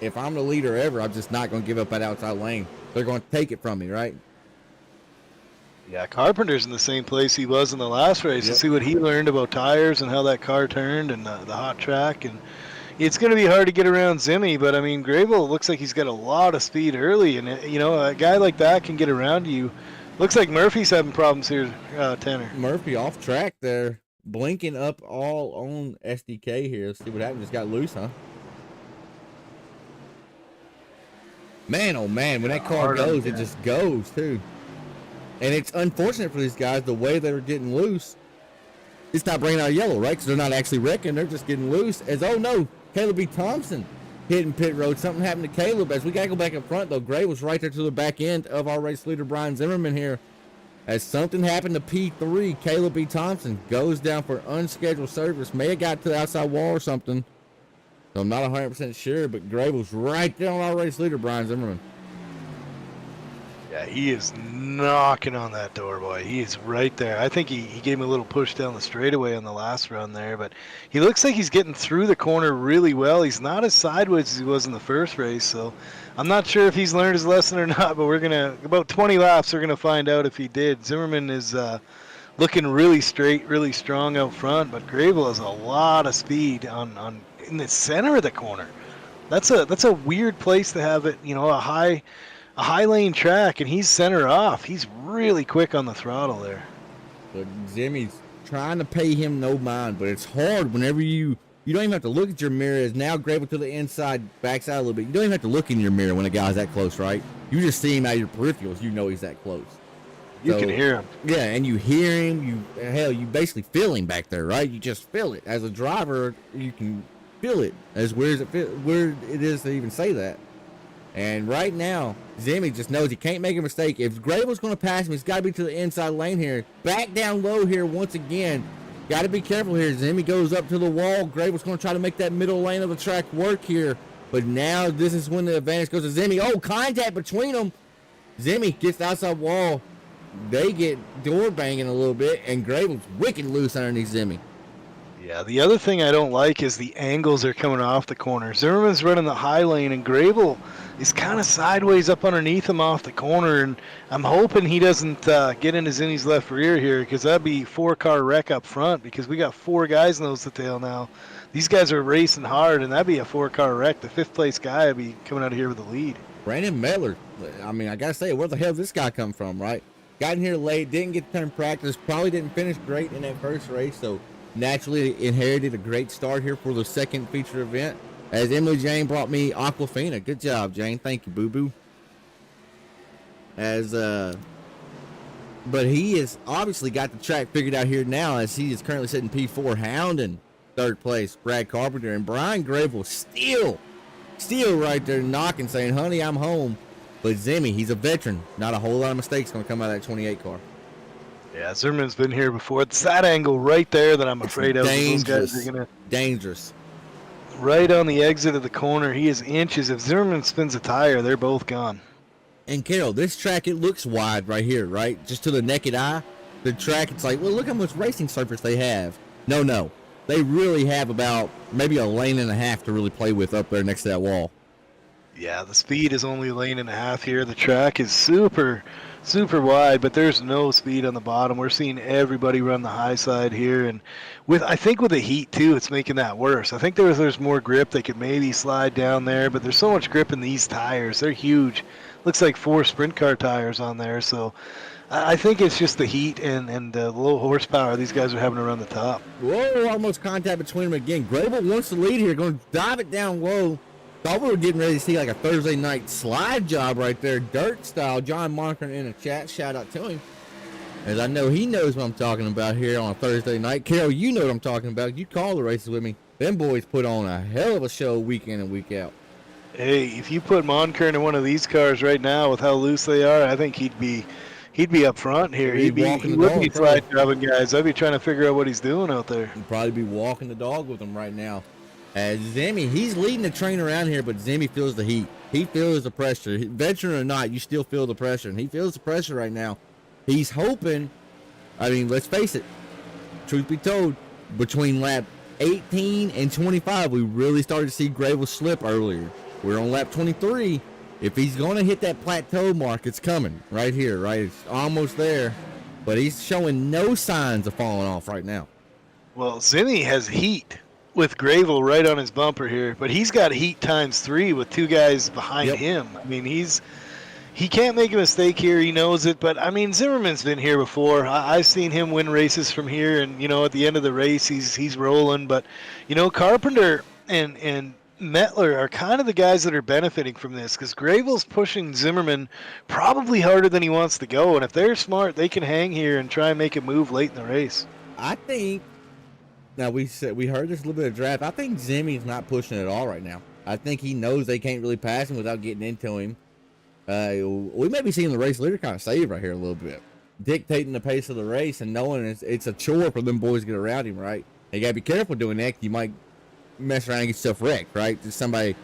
If I'm the leader ever, I'm just not going to give up that outside lane. They're going to take it from me, right? Yeah, Carpenter's in the same place he was in the last race. Yep. To see what he learned about tires and how that car turned and the hot track. And it's going to be hard to get around Zimmy, but, Grable looks like he's got a lot of speed early. And, a guy like that can get around you. Looks like Murphy's having problems here, Tanner. Murphy off track there, blinking up all on SDK here. Let's see what happened. Just got loose, huh? Man, oh man, when that car goes, it just goes too. And it's unfortunate for these guys, the way they were getting loose. It's not bringing out yellow, right? Because they're not actually wrecking. They're just getting loose. As, oh no, Caleb B. Thompson hitting pit road. Something happened to Caleb. As we got to go back up front, though. Gray was right there to the back end of our race leader, Brian Zimmerman here. As something happened to P3, Caleb B. Thompson goes down for unscheduled service. May have got to the outside wall or something. So I'm not 100% sure, but Gray was right there on our race leader, Brian Zimmerman. Yeah, he is knocking on that door, boy. He is right there. I think he gave him a little push down the straightaway on the last run there, but he looks like he's getting through the corner really well. He's not as sideways as he was in the first race, so I'm not sure if he's learned his lesson or not, but about 20 laps, we're going to find out if he did. Zimmerman is looking really straight, really strong out front, but Grable has a lot of speed in the center of the corner. That's a weird place to have it, a high lane track, and he's center off. He's really quick on the throttle there. But Zimmy's trying to pay him no mind, but it's hard whenever you don't even have to look at your mirror. As now Grable to the inside, backs out a little bit. You don't even have to look in your mirror when a guy's that close, right? You just see him out of your peripherals. You know he's that close. You can hear him. Yeah, and you hear him. You basically feel him back there, right? You just feel it. As a driver, you can feel it. As weird it is to even say that. And right now, Zimmy just knows he can't make a mistake. If Grable's going to pass him, he's got to be to the inside lane here. Back down low here once again. Got to be careful here. Zimmy goes up to the wall. Grable's going to try to make that middle lane of the track work here. But now this is when the advantage goes to Zimmy. Oh, contact between them. Zimmy gets the outside wall. They get door banging a little bit, and Grable's wicked loose underneath Zimmy. Yeah, the other thing I don't like is the angles are coming off the corner. Zimmerman's running the high lane, and Grable is kind of sideways up underneath him off the corner, and I'm hoping he doesn't get into Zimny's left rear here, because that'd be 4-car wreck up front, because we got 4 guys nose to tail now. These guys are racing hard, and that'd be a 4-car wreck. The 5th place guy would be coming out of here with the lead. Brandon Mettler, I got to say, where the hell did this guy come from, right? Got in here late, didn't get to turn practice, probably didn't finish great in that first race, so naturally inherited a great start here for the second feature event. As Emily Jane brought me Aquafina. Good job, Jane. Thank you, boo-boo. But he has obviously got the track figured out here now, as he is currently sitting P4, hounding third place, Brad Carpenter. And Brian Grable still right there knocking, saying, honey, I'm home. But Zimmy, he's a veteran. Not a whole lot of mistakes going to come out of that 28 car. Yeah, Zimmerman's been here before. It's that angle right there that I'm afraid of. Dangerous. Those guys are Dangerous. right on the exit of the corner. He is inches. If Zimmerman spins a tire, they're both gone. And Carol, this track, it looks wide right here, right? Just to the naked eye. the track, it's like, well, look how much racing surface they have. No. They really have about maybe a lane and a half to really play with up there next to that wall. Yeah, the speed is only a lane and a half here. The track is super wide, but there's no speed on the bottom. We're seeing everybody run the high side here, and I think with the heat too, it's making that worse. I think there's more grip. They could maybe slide down there, but there's so much grip in these tires. They're huge. Looks like 4 sprint car tires on there, so I think it's just the heat and the low horsepower these guys are having to run the top. Whoa, almost contact between them again. Grable wants the lead here, going to dive it down low. Thought we were getting ready to see like a Thursday night slide job right there, dirt style. John Monaker in the chat, shout out to him, as I know he knows what I'm talking about here on a Thursday night. Carol, you know what I'm talking about. You call the races with me. Them boys put on a hell of a show week in and week out. Hey, if you put Monaker into one of these cars right now with how loose they are, I think he'd be up front here. He wouldn't be slide jobbing guys. I'd be trying to figure out what he's doing out there. He'd probably be walking the dog with them right now. Zimmy, he's leading the train around here, but Zimmy feels the heat. He feels the pressure. Veteran or not, you still feel the pressure, and he feels the pressure right now. He's hoping, I mean, let's face it, truth be told, between lap 18 and 25, we really started to see Grable slip earlier. We're on lap 23. If he's going to hit that plateau mark, it's coming right here, right? It's almost there, but he's showing no signs of falling off right now. Well, Zimmy has heat with Grable right on his bumper here, but he's got heat times 3 with 2 guys behind him. I mean, he can't make a mistake here. He knows it, but I mean, Zimmerman's been here before. I've seen him win races from here, and at the end of the race, he's rolling. But Carpenter and Mettler are kind of the guys that are benefiting from this, because Grable's pushing Zimmerman probably harder than he wants to go, and if they're smart, they can hang here and try and make a move late in the race. I think. Now, we heard this a little bit of draft. I think Zimmy's not pushing at all right now. I think he knows they can't really pass him without getting into him. We may be seeing the race leader kind of save right here a little bit, dictating the pace of the race and knowing it's a chore for them boys to get around him, right? You got to be careful doing that. You might mess around and get yourself wrecked, right? Just somebody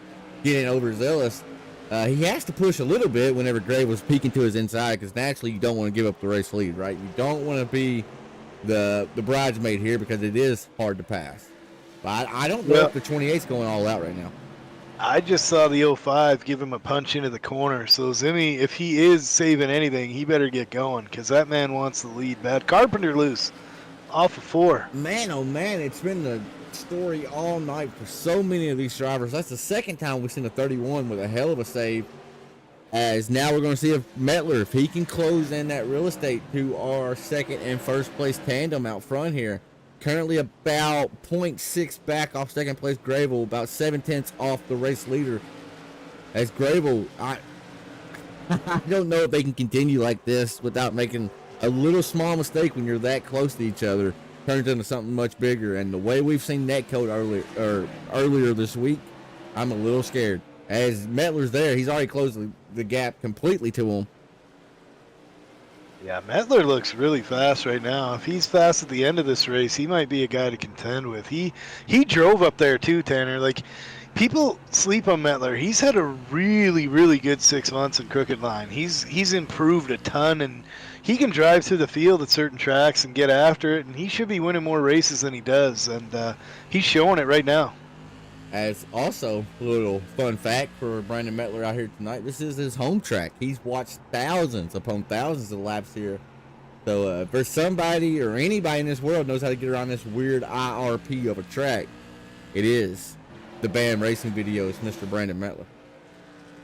getting overzealous. He has to push a little bit whenever Gray was peeking to his inside, because naturally you don't want to give up the race lead, right? You don't want to be the bridesmaid here, because it is hard to pass. But I don't know if the 28's going all out right now. I just saw the 05 give him a punch into the corner. So Zimmy, if he is saving anything, he better get going, because that man wants the lead bad. Carpenter loose off of 4. Man, oh man, it's been the story all night for so many of these drivers. That's the second time we've seen a 31 with a hell of a save. As now we're going to see if Mettler, if he can close in that real estate to our second and first place tandem out front here. Currently about 0.6 back off second place Grable, about 7/10 off the race leader. As Grable, I don't know if they can continue like this without making a little small mistake when you're that close to each other. Turns into something much bigger. And the way we've seen Netcode earlier this week, I'm a little scared. As Mettler's there, he's already closed the gap completely to him. Yeah, Mettler looks really fast right now. If he's fast at the end of this race, he might be a guy to contend with. He drove up there too, Tanner. Like, people sleep on Mettler. He's had a really, really good 6 months in Crooked Line. He's improved a ton, and he can drive through the field at certain tracks and get after it, and he should be winning more races than he does, and he's showing it right now. As also, a little fun fact for Brandon Mettler out here tonight, this is his home track. He's watched thousands upon thousands of laps here. So for somebody or anybody in this world knows how to get around this weird IRP of a track, it is the BAM Racing Videos, Mr. Brandon Mettler.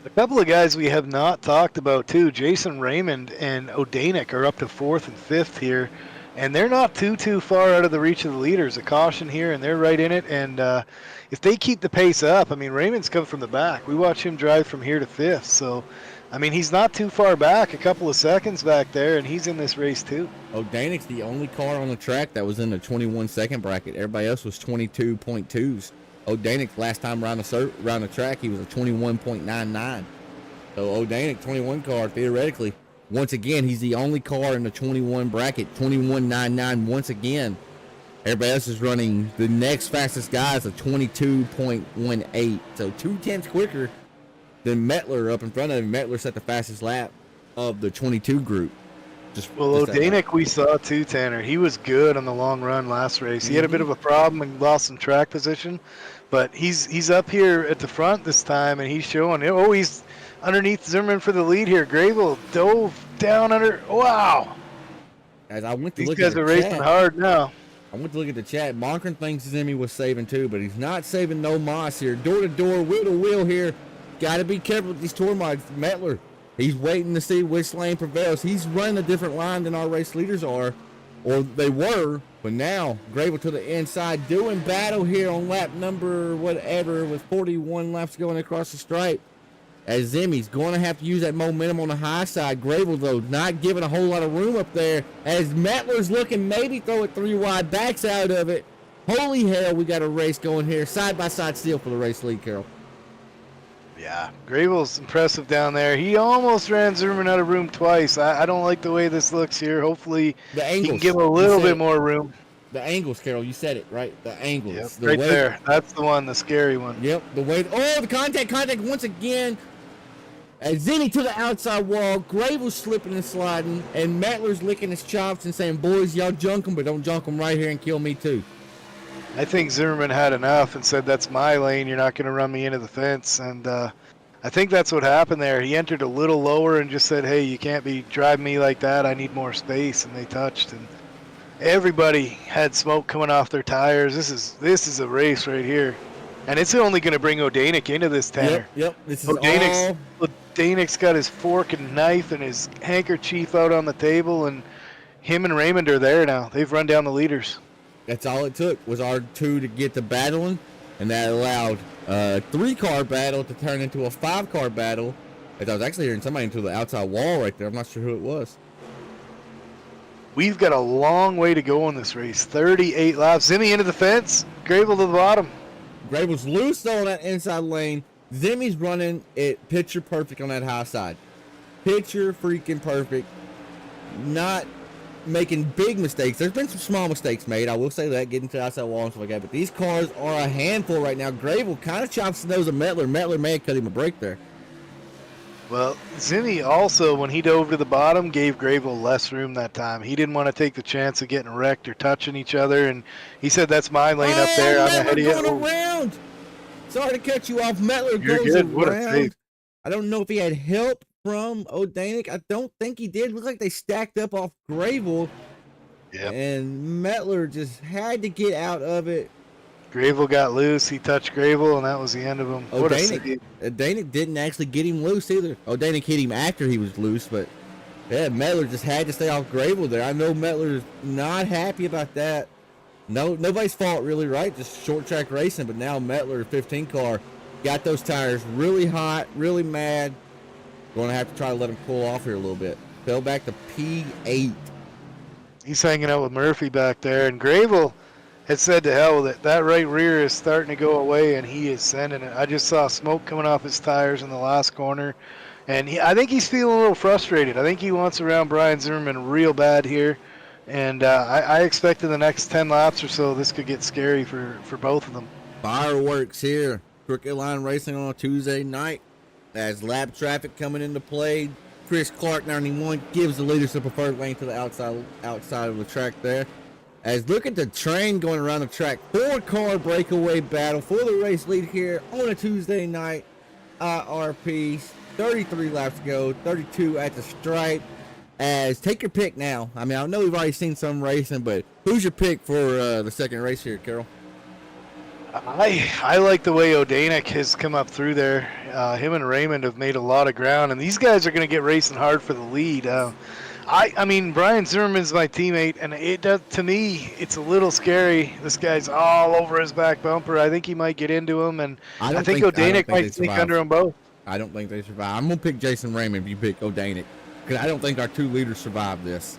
A couple of guys we have not talked about too, Jason Raymond and O'Danick are up to 4th and 5th here, and they're not too far out of the reach of the leaders. A caution here, and they're right in it, and if they keep the pace up, I mean, Raymond's come from the back. We watch him drive from here to 5th, so, I mean, he's not too far back, a couple of seconds back there, and he's in this race too. O'Danick's the only car on the track that was in the 21-second bracket. Everybody else was 22.2s. O'Danick, last time around the track, he was a 21.99. So O'Danick, 21 car, theoretically, once again, he's the only car in the 21 bracket, 21.99 once again. Everybody else is running, the next fastest guy is a 22.18. So 2/10 quicker than Mettler up in front of him. Mettler set the fastest lap of the 22 group. Well, that night. Odanik we saw too, Tanner. He was good on the long run last race. He had a bit of a problem and lost some track position, but he's up here at the front this time, and he's showing. Oh, he's underneath Zimmerman for the lead here. Grable dove down under. Wow. As I went to These look guys at the are racing chat, hard now. I went to look at the chat. Monkern thinks Zimmy was saving too, but he's not saving no moss here. Door to door, wheel to wheel here. Got to be careful with these tour mods. Mettler, he's waiting to see which lane prevails. He's running a different line than our race leaders are, or they were, but now Grable to the inside, doing battle here on lap number whatever with 41 laps going across the stripe. As Zimmy's going to have to use that momentum on the high side. Grable, though, not giving a whole lot of room up there. As Mettler's looking, maybe throw it 3 wide, backs out of it. Holy hell, we got a race going here. Side-by-side steal for the race lead, Carol. Yeah, Grable's impressive down there. He almost ran Zimmerman out of room twice. I don't like the way this looks here. Hopefully, The angles. he can give a little bit more room. The angles, Carol, you said it, right? The angles. Yep, The right way, there. That's the one, the scary one. Yep, the way. Oh, the contact once again. As Zinni to the outside wall, Grable's slipping and sliding, and Mettler's licking his chops and saying, boys, y'all junk them, but don't junk them right here and kill me too. I think Zimmerman had enough and said, that's my lane. You're not going to run me into the fence. And I think that's what happened there. He entered a little lower and just said, hey, you can't be driving me like that. I need more space. And they touched. And everybody had smoke coming off their tires. This is a race right here. And it's only going to bring Odanik into this, Tanner. Yep. This is Odanik's got his fork and knife and his handkerchief out on the table, and him and Raymond are there now. They've run down the leaders. That's all it took was our two to get to battling, and that allowed a 3-car battle to turn into a 5-car battle. As I was actually hearing somebody into the outside wall right there. I'm not sure who it was. We've got a long way to go in this race. 38 laps. Zimmy into the fence. Grable to the bottom. Grable's loose though on that inside lane. Zimmy's running it picture perfect on that high side. Picture freaking perfect. Not making big mistakes. There's been some small mistakes made. I will say that, getting to the outside wall and stuff like that. But these cars are a handful right now. Grable kind of chops the nose of Mettler. Mettler may have cut him a break there. Well, Zimmy also, when he dove to the bottom, gave Grable less room that time. He didn't want to take the chance of getting wrecked or touching each other, and he said, that's my lane up there. I'm ahead of you. Going around. Sorry to cut you off. Mettler You're goes good. What a around. save. I don't know if he had help from Odanik. I don't think he did. Looked like they stacked up off Grable. Yep. And Mettler just had to get out of it. Grable got loose. He touched Grable, and that was the end of him. What a save. Odanik didn't actually get him loose either. Odanik hit him after he was loose, but yeah, Mettler just had to stay off Grable there. I know Mettler's not happy about that. No, nobody's fault really, right? Just short track racing, but now Mettler, 15 car, got those tires really hot, really mad. Going to have to try to let him cool off here a little bit. Fell back to P8. He's hanging out with Murphy back there, and Grable had said to hell with it. That right rear is starting to go away, and he is sending it. I just saw smoke coming off his tires in the last corner, and I think he's feeling a little frustrated. I think he wants around Brian Zimmerman real bad here, and I expect in the next 10 laps or so this could get scary for both of them. Fireworks here. Crooked Line Racing on a Tuesday night. As lap traffic coming into play, Chris Clark, 91, gives the leaders the preferred lane to the outside of the track there. As look at the train going around the track. 4-car breakaway battle for the race lead here on a Tuesday night. IRP, 33 laps to go, 32 at the stripe. As take your pick now. I mean, I know we've already seen some racing, but who's your pick for the second race here, Carol? I like the way Odanik has come up through there. Him and Raymond have made a lot of ground, and these guys are going to get racing hard for the lead. I mean, Brian Zimmerman's my teammate, and it does, to me, it's a little scary. This guy's all over his back bumper. I think he might get into him, and I think Odanik might sneak under them both. I don't think they survive. I'm going to pick Jason Raymond if you pick Odanik, because I don't think our two leaders survive this.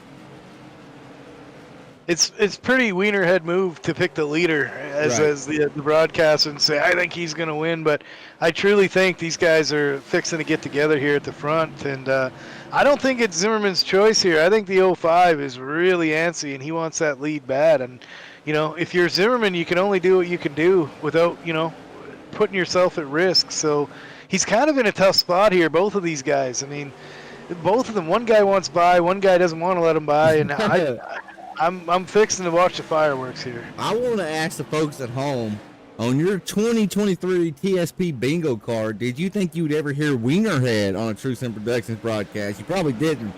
It's pretty wienerhead move to pick the leader as the broadcaster and say, I think he's going to win, but I truly think these guys are fixing to get together here at the front, and I don't think it's Zimmerman's choice here. I think the 05 is really antsy, and he wants that lead bad, and, you know, if you're Zimmerman, you can only do what you can do without, you know, putting yourself at risk, so he's kind of in a tough spot here, both of these guys. I mean, Both of them. One guy wants by, one guy doesn't want to let him by, and I'm fixing to watch the fireworks here. I want to ask the folks at home, on your 2023 TSP bingo card, did you think you'd ever hear Wienerhead on a True Sim Productions broadcast? You probably didn't.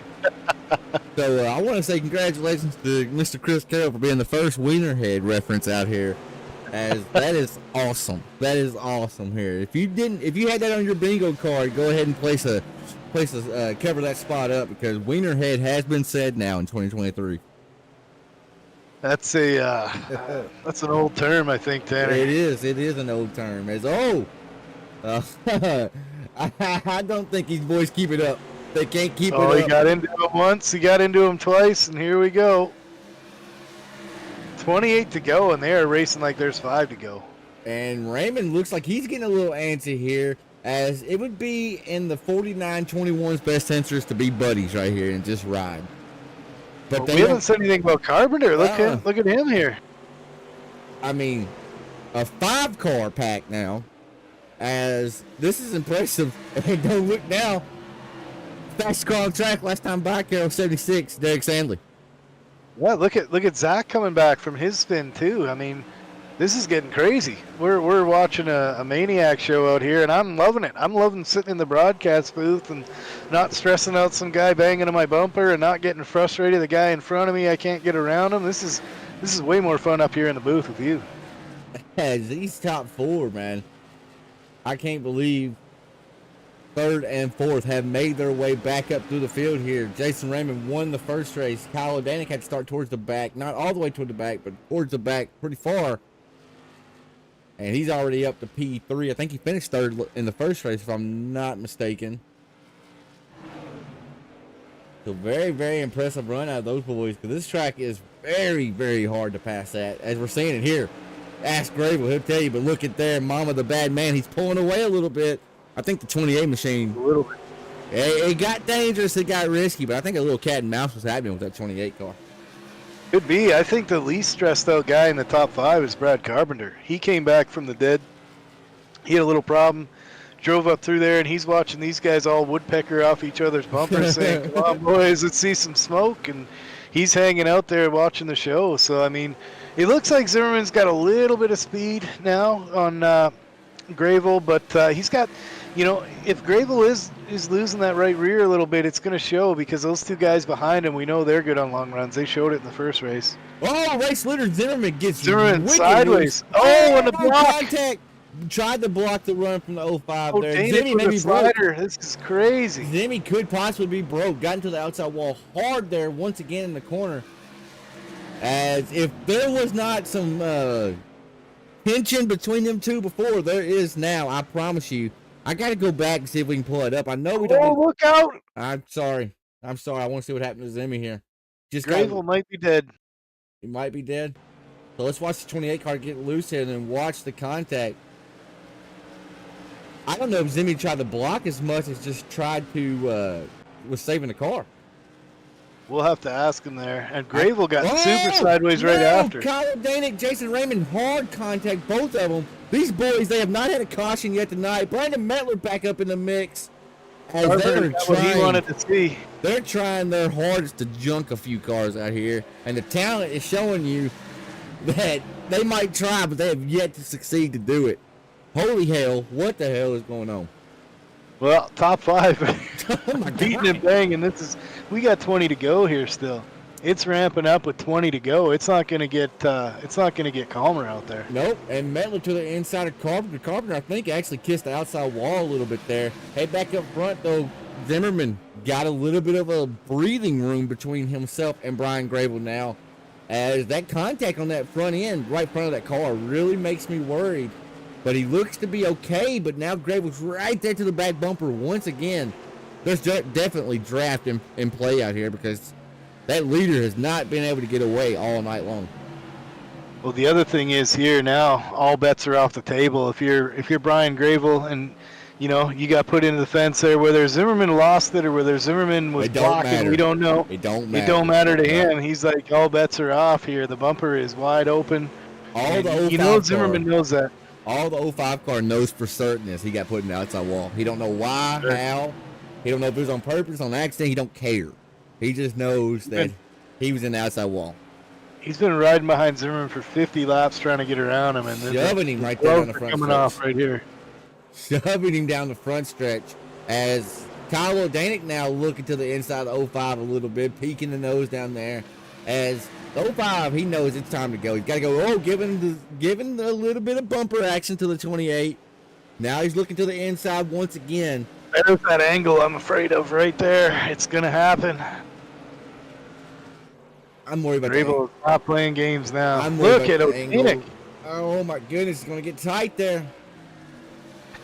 So I want to say congratulations to Mr. Chris Carroll for being the first Wienerhead reference out here. As that is awesome. That is awesome here. If you had that on your bingo card, go ahead and cover that spot up, because Wienerhead has been said now in 2023. That's that's an old term, I think, Tanner. It is an old term. I don't think these boys keep it up. They can't keep it up. Oh, he got into him once, he got into him twice, and here we go. 28 to go, and they are racing like there's 5 to go. And Raymond looks like he's getting a little antsy here, as it would be in the 49-21's best interest to be buddies right here and just ride. But we haven't said anything about Carpenter. Look at him here. I mean, a 5-car pack now, as this is impressive. And don't look now. Fastest car on track last time by, Carroll 76, Derek Sandley. Yeah, look at Zach coming back from his spin too. I mean, this is getting crazy. We're watching a maniac show out here, and I'm loving it. I'm loving sitting in the broadcast booth and not stressing out some guy banging on my bumper and not getting frustrated. The guy in front of me, I can't get around him. This is way more fun up here in the booth with you. These top 4, man, I can't believe 3rd and 4th have made their way back up through the field here. Jason Raymond won the first race. Kyle O'Danick had to start towards the back, not all the way toward the back, but towards the back pretty far. And he's already up to P3. I think he finished 3rd in the first race, if I'm not mistaken. So very, very impressive run out of those boys, because this track is very, very hard to pass at, as we're seeing it here. Ask Grable, he'll tell you, but look at there, Mama the bad man. He's pulling away a little bit. I think the 28 machine, A little bit. it got dangerous, it got risky, but I think a little cat and mouse was happening with that 28 car. Could be. I think the least stressed out guy in the top 5 is Brad Carpenter. He came back from the dead. He had a little problem, drove up through there, and he's watching these guys all woodpecker off each other's bumpers saying, come on, boys, let's see some smoke. And he's hanging out there watching the show. So, I mean, it looks like Zimmerman's got a little bit of speed now on Gravel, but he's got, if Gravel is losing that right rear a little bit, it's going to show, because those 2 guys behind him, we know they're good on long runs. They showed it in the first race. Oh, race leader Zimmerman gets Zimmerman wicked sideways. loose. Oh, and the block. Contact. Tried to block the run from the 05 there. Dana Zimmy with maybe the broke. slider. This is crazy. Zimmy could possibly be broke. Got into the outside wall hard there once again in the corner. As if there was not some tension between them 2 before, there is now. I promise you. I got to go back and see if we can pull it up. I know we don't. Oh, look out. I'm sorry. I want to see what happened to Zimmy here. Gravel might be dead. He might be dead. So let's watch the 28 car get loose here and then watch the contact. I don't know if Zimmy tried to block as much as just tried to was saving the car. We'll have to ask him there. And Gravel got super sideways right after. Kyle Danick, Jason Raymond, hard contact, both of them. These boys, they have not had a caution yet tonight. Brandon Mettler back up in the mix. As what he wanted to see. They're trying their hardest to junk a few cars out here. And the talent is showing you that they might try, but they have yet to succeed to do it. Holy hell, what the hell is going on? Well, top 5. Oh my Beating God. and banging. We got 20 to go here still. It's ramping up with 20 to go. It's not going to get calmer out there. Nope. And Mettler to the inside of Carpenter. Carpenter, I think, actually kissed the outside wall a little bit there. Head back up front, though. Zimmerman got a little bit of a breathing room between himself and Brian Grable now, as that contact on that front end, right front of that car, really makes me worried. But he looks to be okay, but now Grable's right there to the back bumper once again. There's definitely draft in play out here, because that leader has not been able to get away all night long. Well, the other thing is here now, all bets are off the table. If you're Brian Grable and you got put into the fence there, whether Zimmerman lost it or whether Zimmerman was blocking, we don't know. It don't matter. It don't matter to him. He's like, all bets are off here. The bumper is wide open. Zimmerman knows that. All the 05 car knows for certain is he got put in the outside wall. He don't know why, how, He don't know if it was on purpose, on accident. He don't care. He just knows that he was in the outside wall. He's been riding behind Zimmerman for 50 laps trying to get around him, and shoving him right there down the front coming stretch. off right here. Shoving him down the front stretch as Kyle O'Danick now looking to the inside of 05 a little bit, peeking the nose down there. As the 05, he knows it's time to go. He's got to go, giving a little bit of bumper action to the 28. Now he's looking to the inside once again. There's that angle I'm afraid of right there. It's going to happen. I'm worried about Grable's not playing games now. I'm Look at O'Danick. Oh my goodness, it's going to get tight there.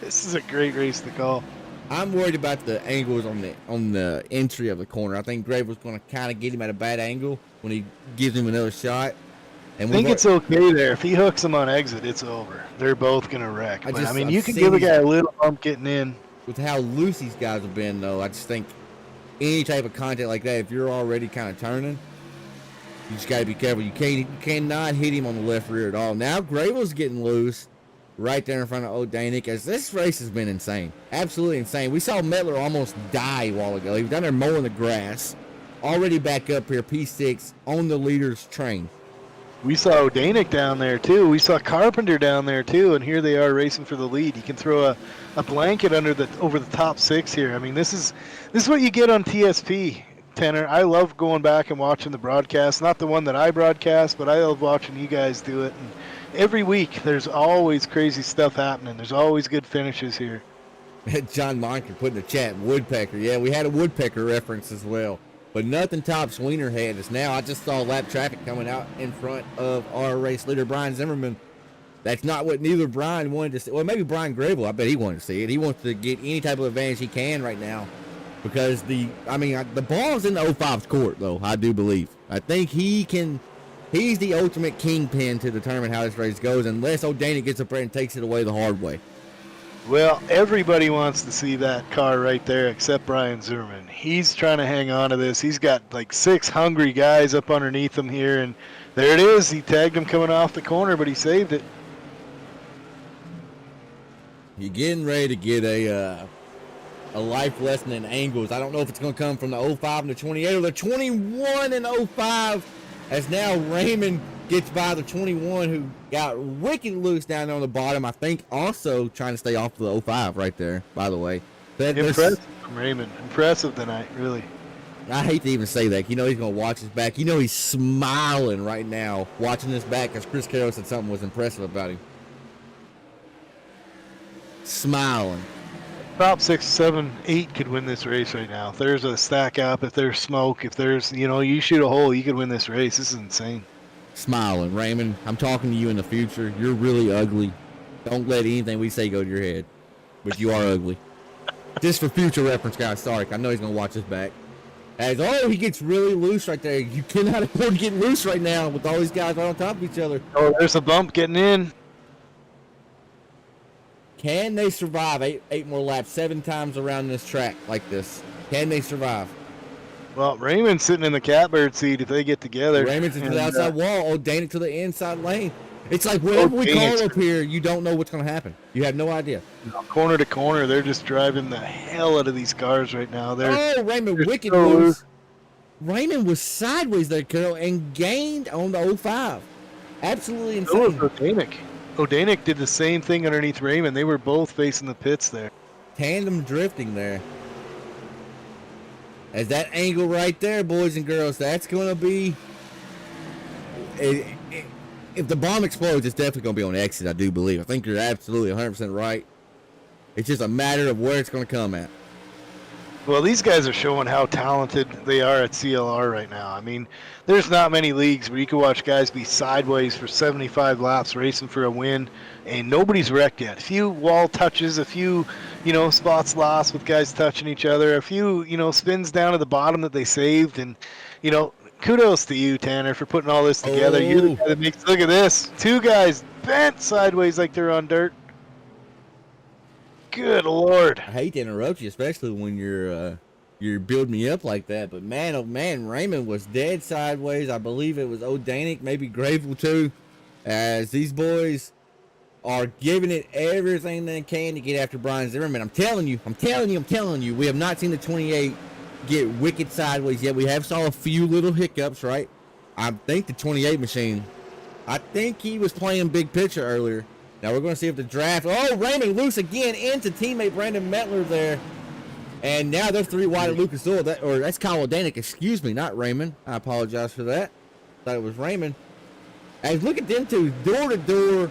This is a great race to call. I'm worried about the angles on the entry of the corner. I think Grable's going to kind of get him at a bad angle when he gives him another shot. And I think it's okay there. If he hooks him on exit, it's over. They're both going to wreck. You can give a guy a little bump getting in. With how loose these guys have been, though, I just think any type of contact like that, if you're already kind of turning, you just got to be careful. You cannot hit him on the left rear at all. Now Grable's getting loose right there in front of O'Danick, as this race has been insane. Absolutely insane. We saw Mettler almost die a while ago. He was down there mowing the grass. Already back up here, P6 on the leader's train. We saw O'Danick down there, too. We saw Carpenter down there, too, and here they are racing for the lead. You can throw a blanket over the top six here. I mean, this is what you get on TSP, Tanner. I love going back and watching the broadcast. Not the one that I broadcast, but I love watching you guys do it. And every week, there's always crazy stuff happening. There's always good finishes here. John Monker put in the chat, woodpecker. Yeah, we had a woodpecker reference as well. But nothing tops Wienerhead as now. I just saw lap traffic coming out in front of our race leader, Brian Zimmerman. That's not what neither Brian wanted to see. Well, maybe Brian Grable. I bet he wanted to see it. He wants to get any type of advantage he can right now. Because the ball's in the 05's court, though, I do believe. I think he's the ultimate kingpin to determine how this race goes, unless O'Danick gets up there and takes it away the hard way. Well, everybody wants to see that car right there except Brian Zimmerman. He's trying to hang on to this. He's got like 6 hungry guys up underneath him here, and there it is. He tagged him coming off the corner, but he saved it. You're getting ready to get a life lesson in angles. I don't know if it's going to come from the 05 and the 28 or the 21 and 05, as now Raymond gets by the 21 who got wicked loose down there on the bottom. I think also trying to stay off the 05 right there, by the way. Impressive from Raymond. Impressive tonight, really. I hate to even say that. You know he's going to watch his back. You know he's smiling right now watching his back because Chris Carroll said something was impressive about him. Smiling. Top 6, 7, 8 could win this race right now. If there's a stack up, if there's smoke, if there's, you shoot a hole, you could win this race. This is insane. Smiling. Raymond, I'm talking to you in the future. You're really ugly. Don't let anything we say go to your head. But you are ugly. Just for future reference, guys. Sorry, I know he's going to watch us back. As, he gets really loose right there. You cannot afford to get loose right now with all these guys right on top of each other. Oh, there's a bump getting in. Can they survive 8 more laps 7 times around this track like this? Can they survive? Well, Raymond's sitting in the catbird seat if they get together. Raymond's into the outside wall. O'Danick to the inside lane. It's like whatever we call up here, you don't know what's going to happen. You have no idea. Corner to corner, they're just driving the hell out of these cars right now. Raymond wicked loose. Raymond was sideways there, Carol, and gained on the 05. Absolutely insane. So was O'Danick. O'Danick did the same thing underneath Raymond. They were both facing the pits there. Tandem drifting there. As that angle right there, boys and girls, that's going to be... If the bomb explodes, it's definitely going to be on exit, I do believe. I think you're absolutely 100% right. It's just a matter of where it's going to come at. Well, these guys are showing how talented they are at CLR right now. I mean, there's not many leagues where you can watch guys be sideways for 75 laps racing for a win, and nobody's wrecked yet. A few wall touches, a few, spots lost with guys touching each other, a few, spins down to the bottom that they saved, and, kudos to you, Tanner, for putting all this together. You're the guy that makes, look at this, 2 guys bent sideways like they're on dirt. Good Lord. I hate to interrupt you, especially when you're building me up like that. But man, oh man, Raymond was dead sideways. I believe it was O'Danick, maybe Grable too. As these boys, are giving it everything they can to get after Brian Zimmerman. I'm telling you. We have not seen the 28 get wicked sideways yet. We have saw a few little hiccups, right? I think the 28 machine, I think he was playing big picture earlier. Now we're going to see if the draft. Oh, Raymond loose again into teammate Brandon Mettler there. And now they're 3 wide of Lucas Oil. That's Kyle Danik, excuse me, not Raymond. I apologize for that. Thought it was Raymond. As look at them two, door to door.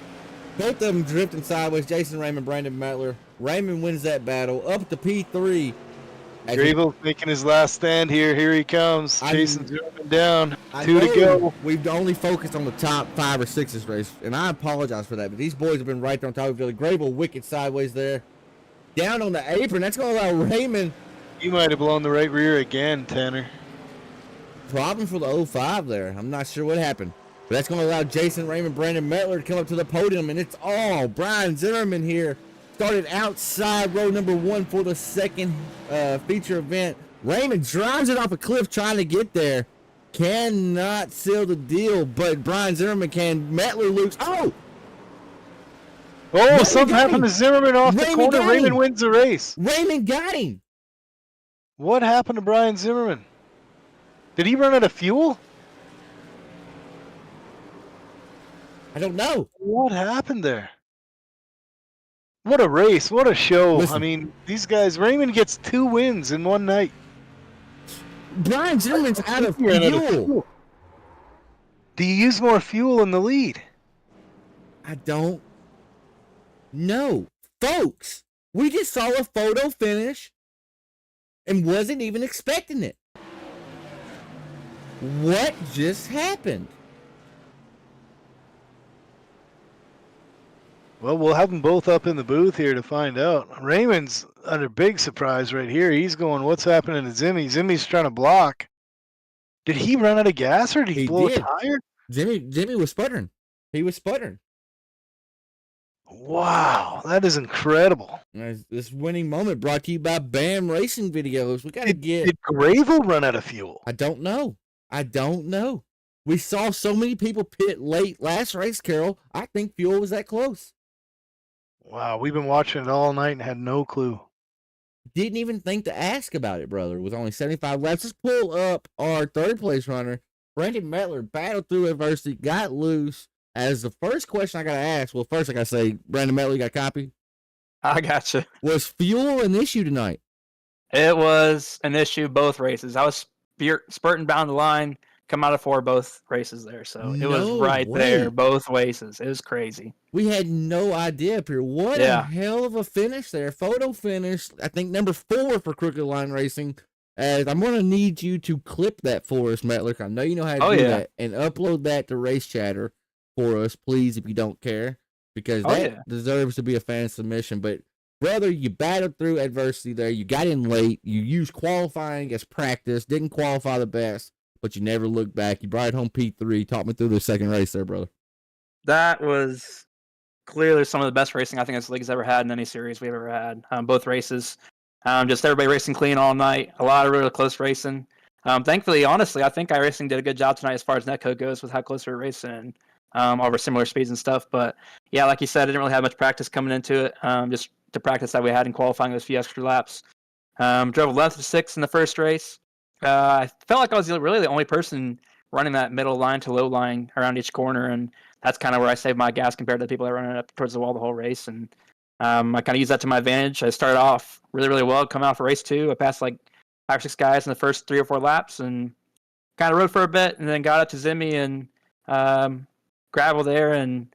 Both of them drifting sideways. Jason Raymond, Brandon Mettler. Raymond wins that battle. Up to P3. Grable making his last stand here. Here he comes. Jason's going down. 2 to go. We've only focused on the top 5 or 6 this race, and I apologize for that. But these boys have been right there on top of each other. Grable wicked sideways there. Down on the apron. That's going to allow Raymond. He might have blown the right rear again, Tanner. Problem for the 05 there. I'm not sure what happened. But that's going to allow Jason Raymond, Brandon Mettler to come up to the podium, and it's all Brian Zimmerman here. Started outside row number 1 for the second feature event. Raymond drives it off a cliff trying to get there. Cannot seal the deal, but Brian Zimmerman can. Mettler looks. Oh! Oh, something happened to Zimmerman off the corner. Raymond wins the race. Raymond got him. What happened to Brian Zimmerman? Did he run out of fuel? I don't know. What happened there? What a race. What a show. Listen, I mean, these guys, Raymond gets 2 wins in one night. Brian Zimmerman's out of fuel. Do you use more fuel in the lead? I don't know. Folks, we just saw a photo finish and wasn't even expecting it. What just happened? Well, we'll have them both up in the booth here to find out. Raymond's under big surprise right here. He's going, what's happening to Zimmy? Zimmy's trying to block. Did he run out of gas or did he blow a tire? Jimmy was sputtering. He was sputtering. Wow, that is incredible. This winning moment brought to you by BAM Racing Videos. We got to get... Did Gravel run out of fuel? I don't know. We saw so many people pit late last race, Carol. I think fuel was that close. Wow, we've been watching it all night and had no clue. Didn't even think to ask about it, brother. With only 75 laps, let's pull up our third place runner. Brandon Mettler battled through adversity, got loose. As the first question I got to ask, well, first I got to say, Brandon Mettler, you got a copy? I got you. Was fuel an issue tonight? It was an issue both races. I was spurting down the line, come out of 4 both races there. So it was right there, both races. It was crazy. We had no idea up here. What a hell of a finish there. Photo finish, I think number 4 for Crooked Line Racing. As I'm going to need you to clip that for us, Mettler. I know you know how to do that. And upload that to Race Chatter for us, please, if you don't care. Because that deserves to be a fan submission. But, brother, you battled through adversity there. You got in late. You used qualifying as practice. Didn't qualify the best. But you never looked back. You brought home P3. Talk me through the second race there, brother. That was clearly some of the best racing I think this league has ever had in any series we've ever had. Both races. Just everybody racing clean all night. A lot of really close racing. Thankfully, honestly, I think iRacing did a good job tonight as far as netcode goes with how close we were racing over similar speeds and stuff. But, yeah, like you said, I didn't really have much practice coming into it. Just the practice that we had in qualifying those few extra laps. Drove 11th to 6th in the first race. I felt like I was really the only person running that middle line to low line around each corner, and that's kind of where I saved my gas compared to the people that running up towards the wall the whole race. And I kind of used that to my advantage. I started off really, really well, coming out for race 2. I passed like 5 or 6 guys in the first 3 or 4 laps and kind of rode for a bit, and then got up to Zimmy and Gravel there. And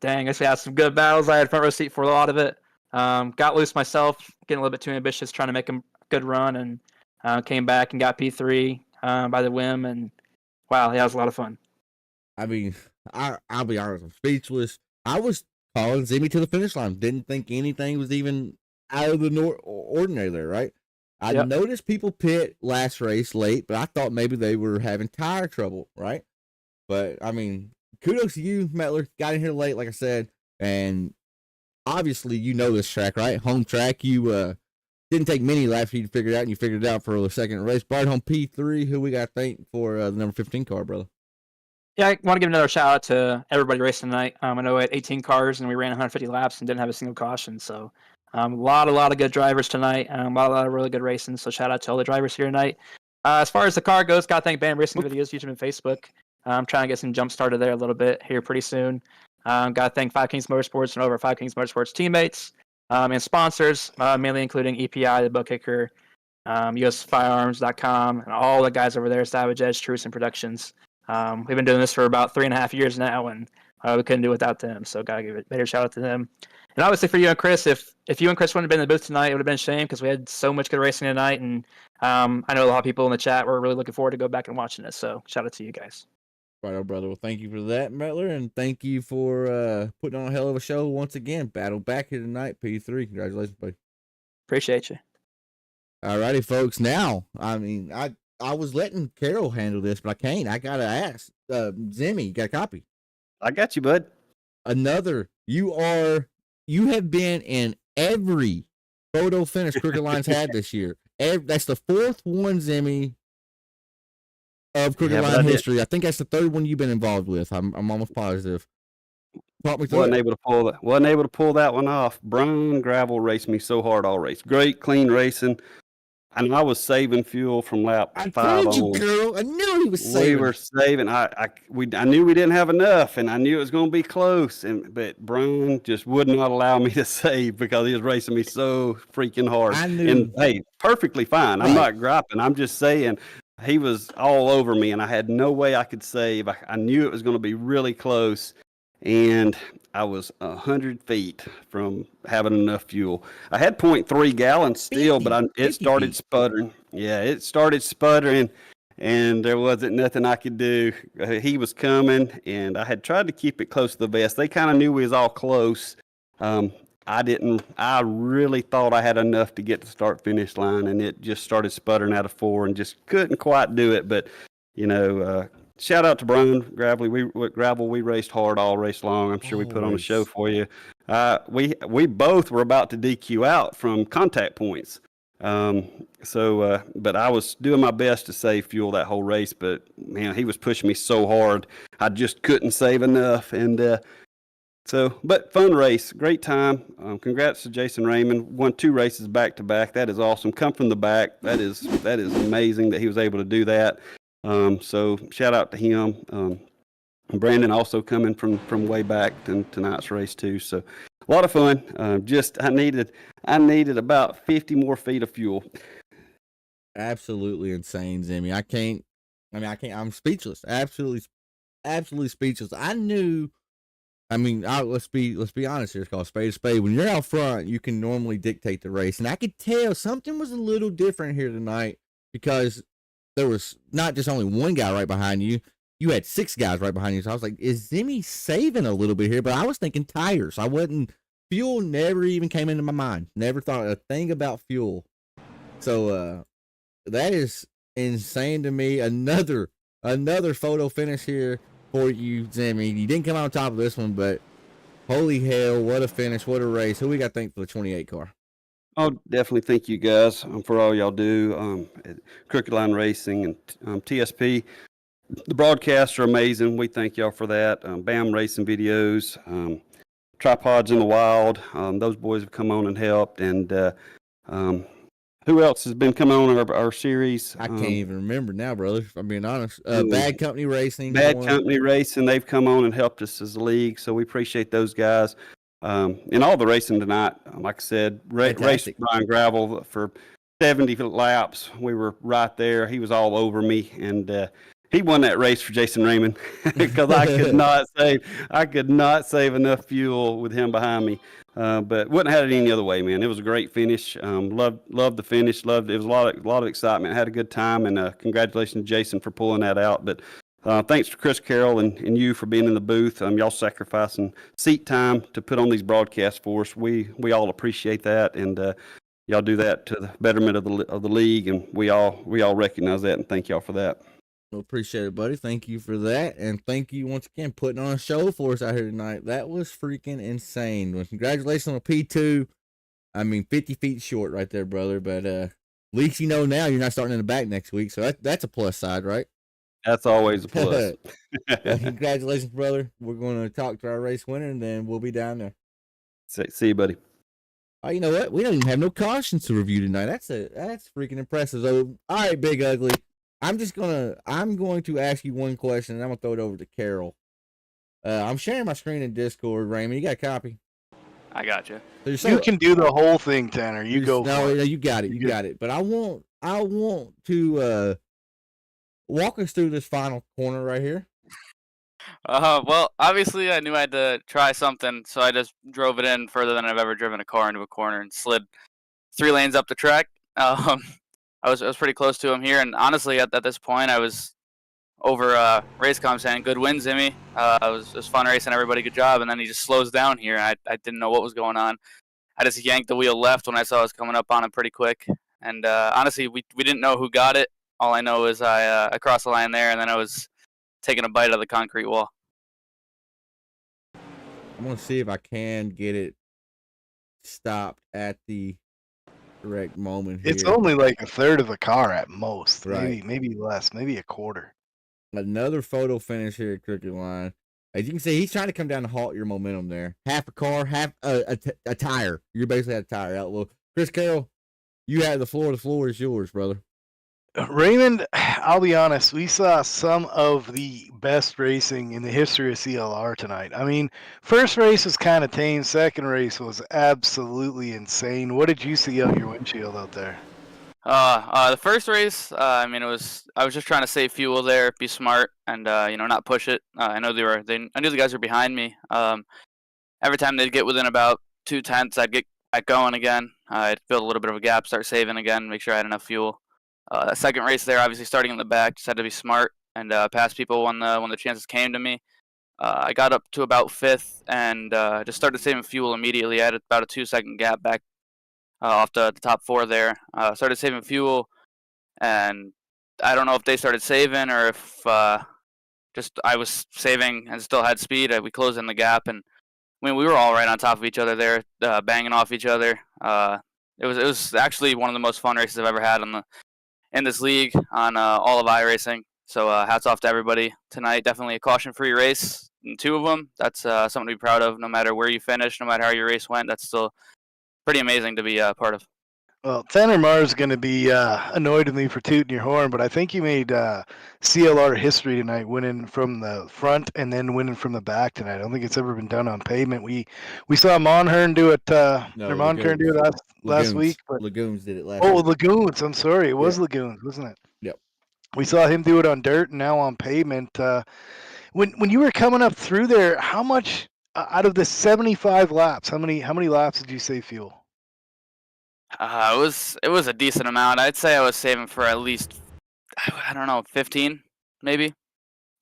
dang, I guess we had some good battles. I had front row seat for a lot of it. Got loose myself, getting a little bit too ambitious, trying to make a good run, and came back and got P3 by the whim, and wow, yeah, it was a lot of fun. I mean, I'll be honest, I'm speechless. I was calling Zimmy to the finish line. Didn't think anything was even out of the ordinary there, right? I noticed people pit last race late, but I thought maybe they were having tire trouble, right? But, I mean, kudos to you, Mettler. Got in here late, like I said, and obviously you know this track, right? Home track. You didn't take many laps for you to figure it out, and you figured it out for the second race. Brought home P3, who we got to thank for the number 15 car, brother. Yeah, I want to give another shout out to everybody racing tonight. I know we had 18 cars and we ran 150 laps and didn't have a single caution. So a lot of good drivers tonight. A lot of really good racing. So shout out to all the drivers here tonight. As far as the car goes, got to thank Bam Racing Videos, YouTube, and Facebook. I'm trying to get some jump started there a little bit here pretty soon. Got to thank Five Kings Motorsports and over Five Kings Motorsports teammates and sponsors, mainly including EPI, the Bow Kicker, USFirearms.com, and all the guys over there, Savage Edge, Truce, and Productions. We've been doing this for about 3.5 years now, and we couldn't do it without them. So gotta give a better shout out to them. And obviously for you and Chris, if you and Chris wouldn't have been in the booth tonight, it would have been a shame because we had so much good racing tonight, and I know a lot of people in the chat were really looking forward to go back and watching it. So shout out to you guys. Right on, brother. Well, thank you for that, Mettler, and thank you for putting on a hell of a show once again. Battle back here tonight, P3. Congratulations, buddy. Appreciate you. All righty, folks. Now, I mean, I was letting Carol handle this, but I can't. I gotta ask. Zimmy, you got a copy? I got you, bud. You have been in every photo finish Crooked Lines had this year. That's the fourth one, Zimmy, of Crooked Line history. I think that's the third one you've been involved with. I'm almost positive. Talk me through Wasn't able to pull that one off. Brian Gravel raced me so hard all race. Great, clean racing. And I was saving fuel from lap 5 told you, on. girl. I knew he was saving. We were saving. I knew we didn't have enough, and I knew it was going to be close. But Brian just would not allow me to save because he was racing me so freaking hard. I knew. And hey, perfectly fine. I'm not griping. I'm just saying he was all over me, and I had no way I could save. I knew it was going to be really close, and I was 100 feet from having enough fuel. I had 0.3 gallons still, but it started sputtering. Yeah, it started sputtering, and there wasn't nothing I could do. He was coming, and I had tried to keep it close to the vest. They kind of knew we was all close. I didn't. I really thought I had enough to get to start-finish line, and it just started sputtering out of 4 and just couldn't quite do it. But, shout out to Brian Gravel. We raced hard all race long. I'm sure we put on a show for you. We both were about to DQ out from contact points. But I was doing my best to save fuel that whole race. But man, he was pushing me so hard, I just couldn't save enough. And but fun race, great time. Congrats to Jason Raymond. Won 2 races back to back. That is awesome. Come from the back. That is amazing that he was able to do that. So shout out to him. Brandon also coming from way back to tonight's race too. So a lot of fun. I needed about 50 more feet of fuel. Absolutely insane, Zimmy. I'm speechless. Absolutely speechless. Let's be honest here. It's called spade to spade. When you're out front, you can normally dictate the race. And I could tell something was a little different here tonight because there was not just only one guy right behind you. You had 6 guys right behind you. So I was like, is Zimmy saving a little bit here? But I was thinking tires. Fuel never even came into my mind. Never thought a thing about fuel. So that is insane to me. Another photo finish here for you, Zimmy. You didn't come out on top of this one, but holy hell, what a finish, what a race. Who we got to thank for the 28 car? Oh, definitely thank you guys for all y'all do at Crooked Line Racing and TSP. The broadcasts are amazing. We thank y'all for that. BAM Racing Videos, Tripods in the Wild. Those boys have come on and helped. And who else has been coming on our series? I can't even remember now, brother, if I'm being honest. Bad Company Racing. Company Racing. They've come on and helped us as a league, so we appreciate those guys. And all the racing tonight, like I said, raced Brian Gravel for 70 laps. We were right there. He was all over me, and he won that race for Jason Raymond because I could not save enough fuel with him behind me. But wouldn't have had it any other way, man. It was a great finish. Loved the finish. It was a lot of excitement. Had a good time, and congratulations to Jason for pulling that out. But thanks to Chris Carroll and you for being in the booth. Y'all sacrificing seat time to put on these broadcasts for us. We all appreciate that, and y'all do that to the betterment of the league, and we all recognize that and thank y'all for that. Well, appreciate it, buddy. Thank you for that, and thank you once again putting on a show for us out here tonight. That was freaking insane. Well, congratulations on P2. 50 feet short right there, brother. But at least you know now you're not starting in the back next week, so that's a plus side, right? That's always a plus. Congratulations, brother. We're going to talk to our race winner, and then we'll be down there. See you, buddy. Oh, you know what? We don't even have no cautions to review tonight. That's freaking impressive. So, all right, Big Ugly. I'm going to ask you one question, and I'm gonna throw it over to Carol. I'm sharing my screen in Discord. Raymond, you got a copy? I got you. So You can do the whole thing, Tanner. You go for no, it. you got it. You got it. But I want to walk us through this final corner right here. Well, obviously, I knew I had to try something, so I just drove it in further than I've ever driven a car into a corner and slid 3 lanes up the track. I was pretty close to him here, and honestly, at this point, I was over Racecom saying, "Good win, Zimmy." It was fun racing, everybody, good job. And then he just slows down here, and I didn't know what was going on. I just yanked the wheel left when I saw it was coming up on him pretty quick. And honestly, we didn't know who got it. All I know is I crossed the line there, and then I was taking a bite of the concrete wall. I'm gonna see if I can get it stopped at the correct moment here. It's only like a third of the car at most. Right. Maybe less, maybe a quarter. Another photo finish here at Crooked Line. As you can see, he's trying to come down to halt your momentum there. Half a car, half a tire. You're basically at a tire out. Well, Chris Carroll, you have the floor. The floor is yours, brother. Raymond, I'll be honest, we saw some of the best racing in the history of CLR tonight. I mean, first race was kind of tame. Second race was absolutely insane. What did you see out your windshield out there? The first race, I mean, I was just trying to save fuel there, be smart, and not push it. I know I knew the guys were behind me. Every time they'd get within about 0.2, I'd get back going again. I'd build a little bit of a gap, start saving again, make sure I had enough fuel. That second race there, obviously starting in the back, just had to be smart and pass people when the chances came to me. I got up to about 5th and just started saving fuel immediately. I had about a 2-second gap back off the top 4 there. Started saving fuel, and I don't know if they started saving or if just I was saving and still had speed. We closed in the gap, and I mean, we were all right on top of each other there, banging off each other. It was actually one of the most fun races I've ever had in this league on all of iRacing. So hats off to everybody tonight. Definitely a caution-free race, and 2 of them. That's something to be proud of. No matter where you finish, no matter how your race went, that's still pretty amazing to be part of. Well, Tanner Marr's going to be annoyed with me for tooting your horn, but I think you made CLR history tonight, winning from the front and then winning from the back tonight. I don't think it's ever been done on pavement. We saw Monhern do it. Monhern do it last week. But Lagoons did it last week. Lagoons. I'm sorry, it was Lagoons, wasn't it? Yep. We saw him do it on dirt and now on pavement. When you were coming up through there, how much out of the 75 laps? How many laps did you save fuel? It was a decent amount. I'd say I was saving for at least, I don't know, 15 maybe.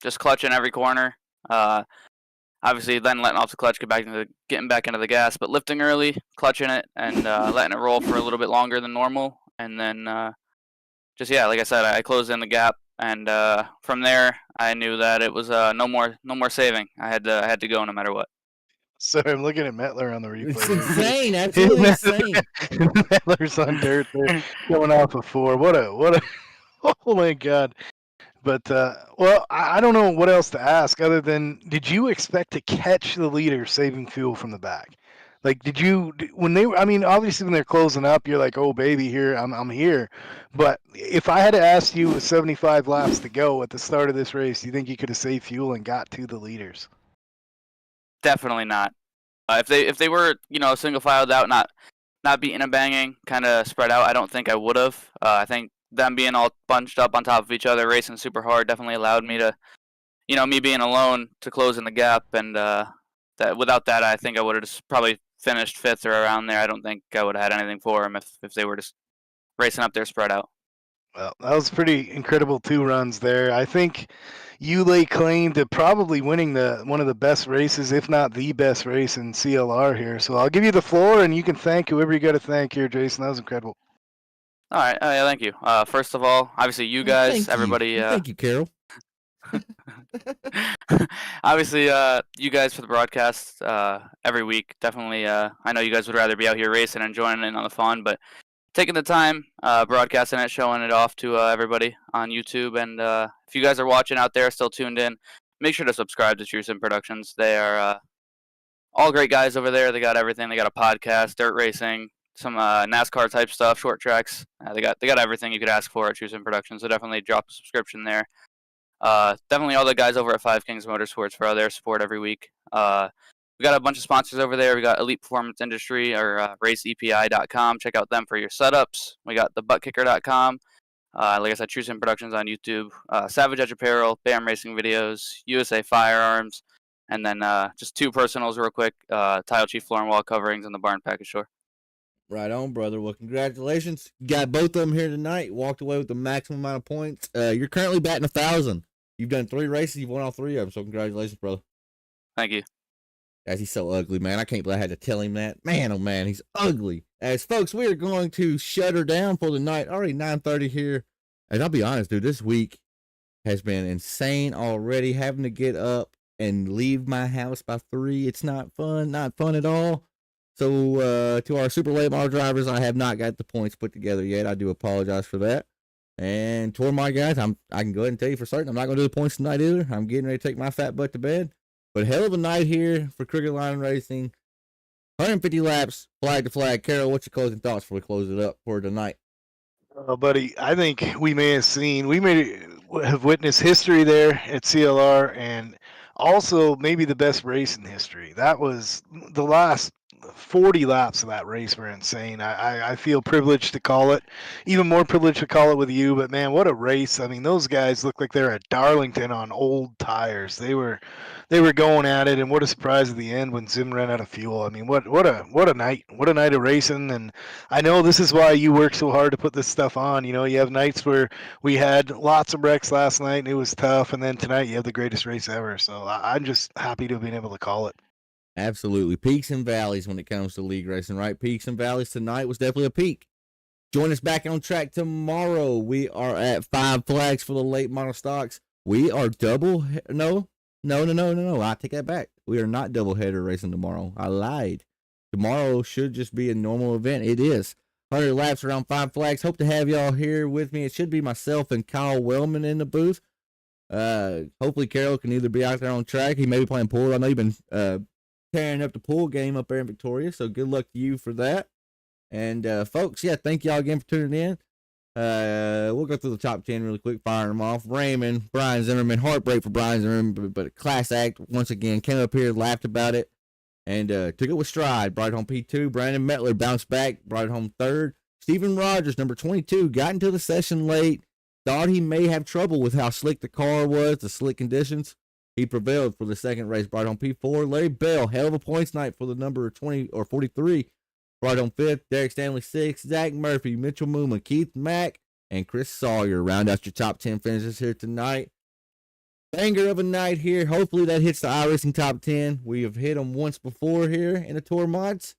Just clutching every corner. Obviously, then letting off the clutch, getting back into the gas, but lifting early, clutching it, and letting it roll for a little bit longer than normal, and then like I said, I closed in the gap, and from there I knew that it was no more saving. I had to go no matter what. Sorry, I'm looking at Metler on the replay. It's insane, absolutely insane. Metler's on dirt there, going off a 4. What a oh my god. But well, I don't know what else to ask other than, did you expect to catch the leader saving fuel from the back? Like, I mean, obviously when they're closing up, you're like, oh baby, here I'm here. But if I had to ask you with 75 laps to go at the start of this race, do you think you could have saved fuel and got to the leaders? Definitely not. If they were single filed out, not beating and banging, kind of spread out, I don't think I would have. I think them being all bunched up on top of each other, racing super hard, definitely allowed me to, me being alone to close in the gap, and that without that, I think I would have just probably finished 5th or around there. I don't think I would have had anything for them if they were just racing up there spread out. Well, that was pretty incredible 2 runs there. I think you lay claim to probably winning one of the best races, if not the best race in CLR here. So I'll give you the floor, and you can thank whoever you got to thank here, Jason. That was incredible. All right, yeah, thank you. First of all, obviously you guys, everybody. Thank you, Carol. Obviously, you guys for the broadcast every week. Definitely, I know you guys would rather be out here racing and joining in on the fun, but taking the time, broadcasting it, showing it off to everybody on YouTube. And if you guys are watching out there, still tuned in, make sure to subscribe to True Sim Productions. They are all great guys over there. They got everything. They got a podcast, dirt racing, some NASCAR type stuff, short tracks. They got everything you could ask for at True Sim Productions. So definitely drop a subscription there. Definitely all the guys over at Five Kings Motorsports for all their support every week. We got a bunch of sponsors over there. We got Elite Performance Industry or RaceEPI.com. Check out them for your setups. We got thebuttkicker.com. Like I said, True Sim Productions on YouTube. Savage Edge Apparel, BAM Racing Videos, USA Firearms, and then just two personals real quick. Tile Chief Floor and Wall Coverings and the Barn Package Store. Right on, brother. Well, congratulations. You got both of them here tonight. Walked away with the maximum amount of points. You're currently batting 1,000. You've done 3 races. You've won all 3 of them. So congratulations, brother. Thank you. Guys, he's so ugly, man. I can't believe I had to tell him that. Man, oh man, he's ugly. As folks, we are going to shut her down for the night. Already 9:30 here. And I'll be honest, dude, this week has been insane already. Having to get up and leave my house by 3. It's not fun at all. So to our super late model drivers, I have not got the points put together yet. I do apologize for that. And toward my guys, I can go ahead and tell you for certain I'm not going to do the points tonight either. I'm getting ready to take my fat butt to bed. But hell of a night here for Crooked Line Racing. 150 laps, flag to flag. Carol, what's your closing thoughts before we close it up for tonight? Buddy, I think we may have witnessed history there at CLR, and also maybe the best race in history. That was the last 40 laps of that race were insane. I feel privileged to call it, even more privileged to call it with you. But man, what a race! I mean, those guys look like they're at Darlington on old tires. They were going at it, and what a surprise at the end when Zim ran out of fuel. I mean, what a night! What a night of racing! And I know this is why you work so hard to put this stuff on. You know, you have nights where we had lots of wrecks last night and it was tough, and then tonight you have the greatest race ever. So I'm just happy to have been able to call it. Absolutely. Peaks and valleys when it comes to league racing, right? Peaks and valleys tonight was definitely a peak. Join us back on track tomorrow. We are at 5 flags for the late model stocks. We are no. I take that back. We are not double header racing tomorrow. I lied. Tomorrow should just be a normal event. It is. 100 laps around 5 flags. Hope to have y'all here with me. It should be myself and Kyle Wellman in the booth. Hopefully Carol can either be out there on track. He may be playing pool. I know you've been tearing up the pool game up there in Victoria, so good luck to you for that. And folks, yeah, thank y'all again for tuning in. We'll go through the top 10 really quick, firing them off. Raymond, Brian Zimmerman, heartbreak for Brian Zimmerman, but a class act once again. Came up here, laughed about it, and took it with stride. Brought it home P2. Brandon Mettler bounced back, brought it home 3rd. Stephen Rogers, number 22, got into the session late. Thought he may have trouble with how slick the car was, the slick conditions. He prevailed for the 2nd race, brought home P4. Larry Bell, hell of a points night for the number 20 or 43, brought home 5th. Derek Stanley 6th. Zach Murphy, Mitchell Mooma, Keith Mack, and Chris Sawyer round out your top 10 finishes here tonight. Banger of a night here. Hopefully that hits the iRacing top 10. We have hit them once before here in the Tour Mods.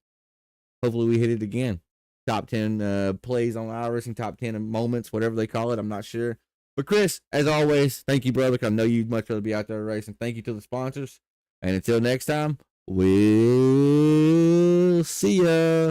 Hopefully we hit it again. Top 10 plays on iRacing, top 10 moments, whatever they call it. I'm not sure. But Chris, as always, thank you, brother. I know you'd much rather be out there racing. Thank you to the sponsors. And until next time, we'll see ya.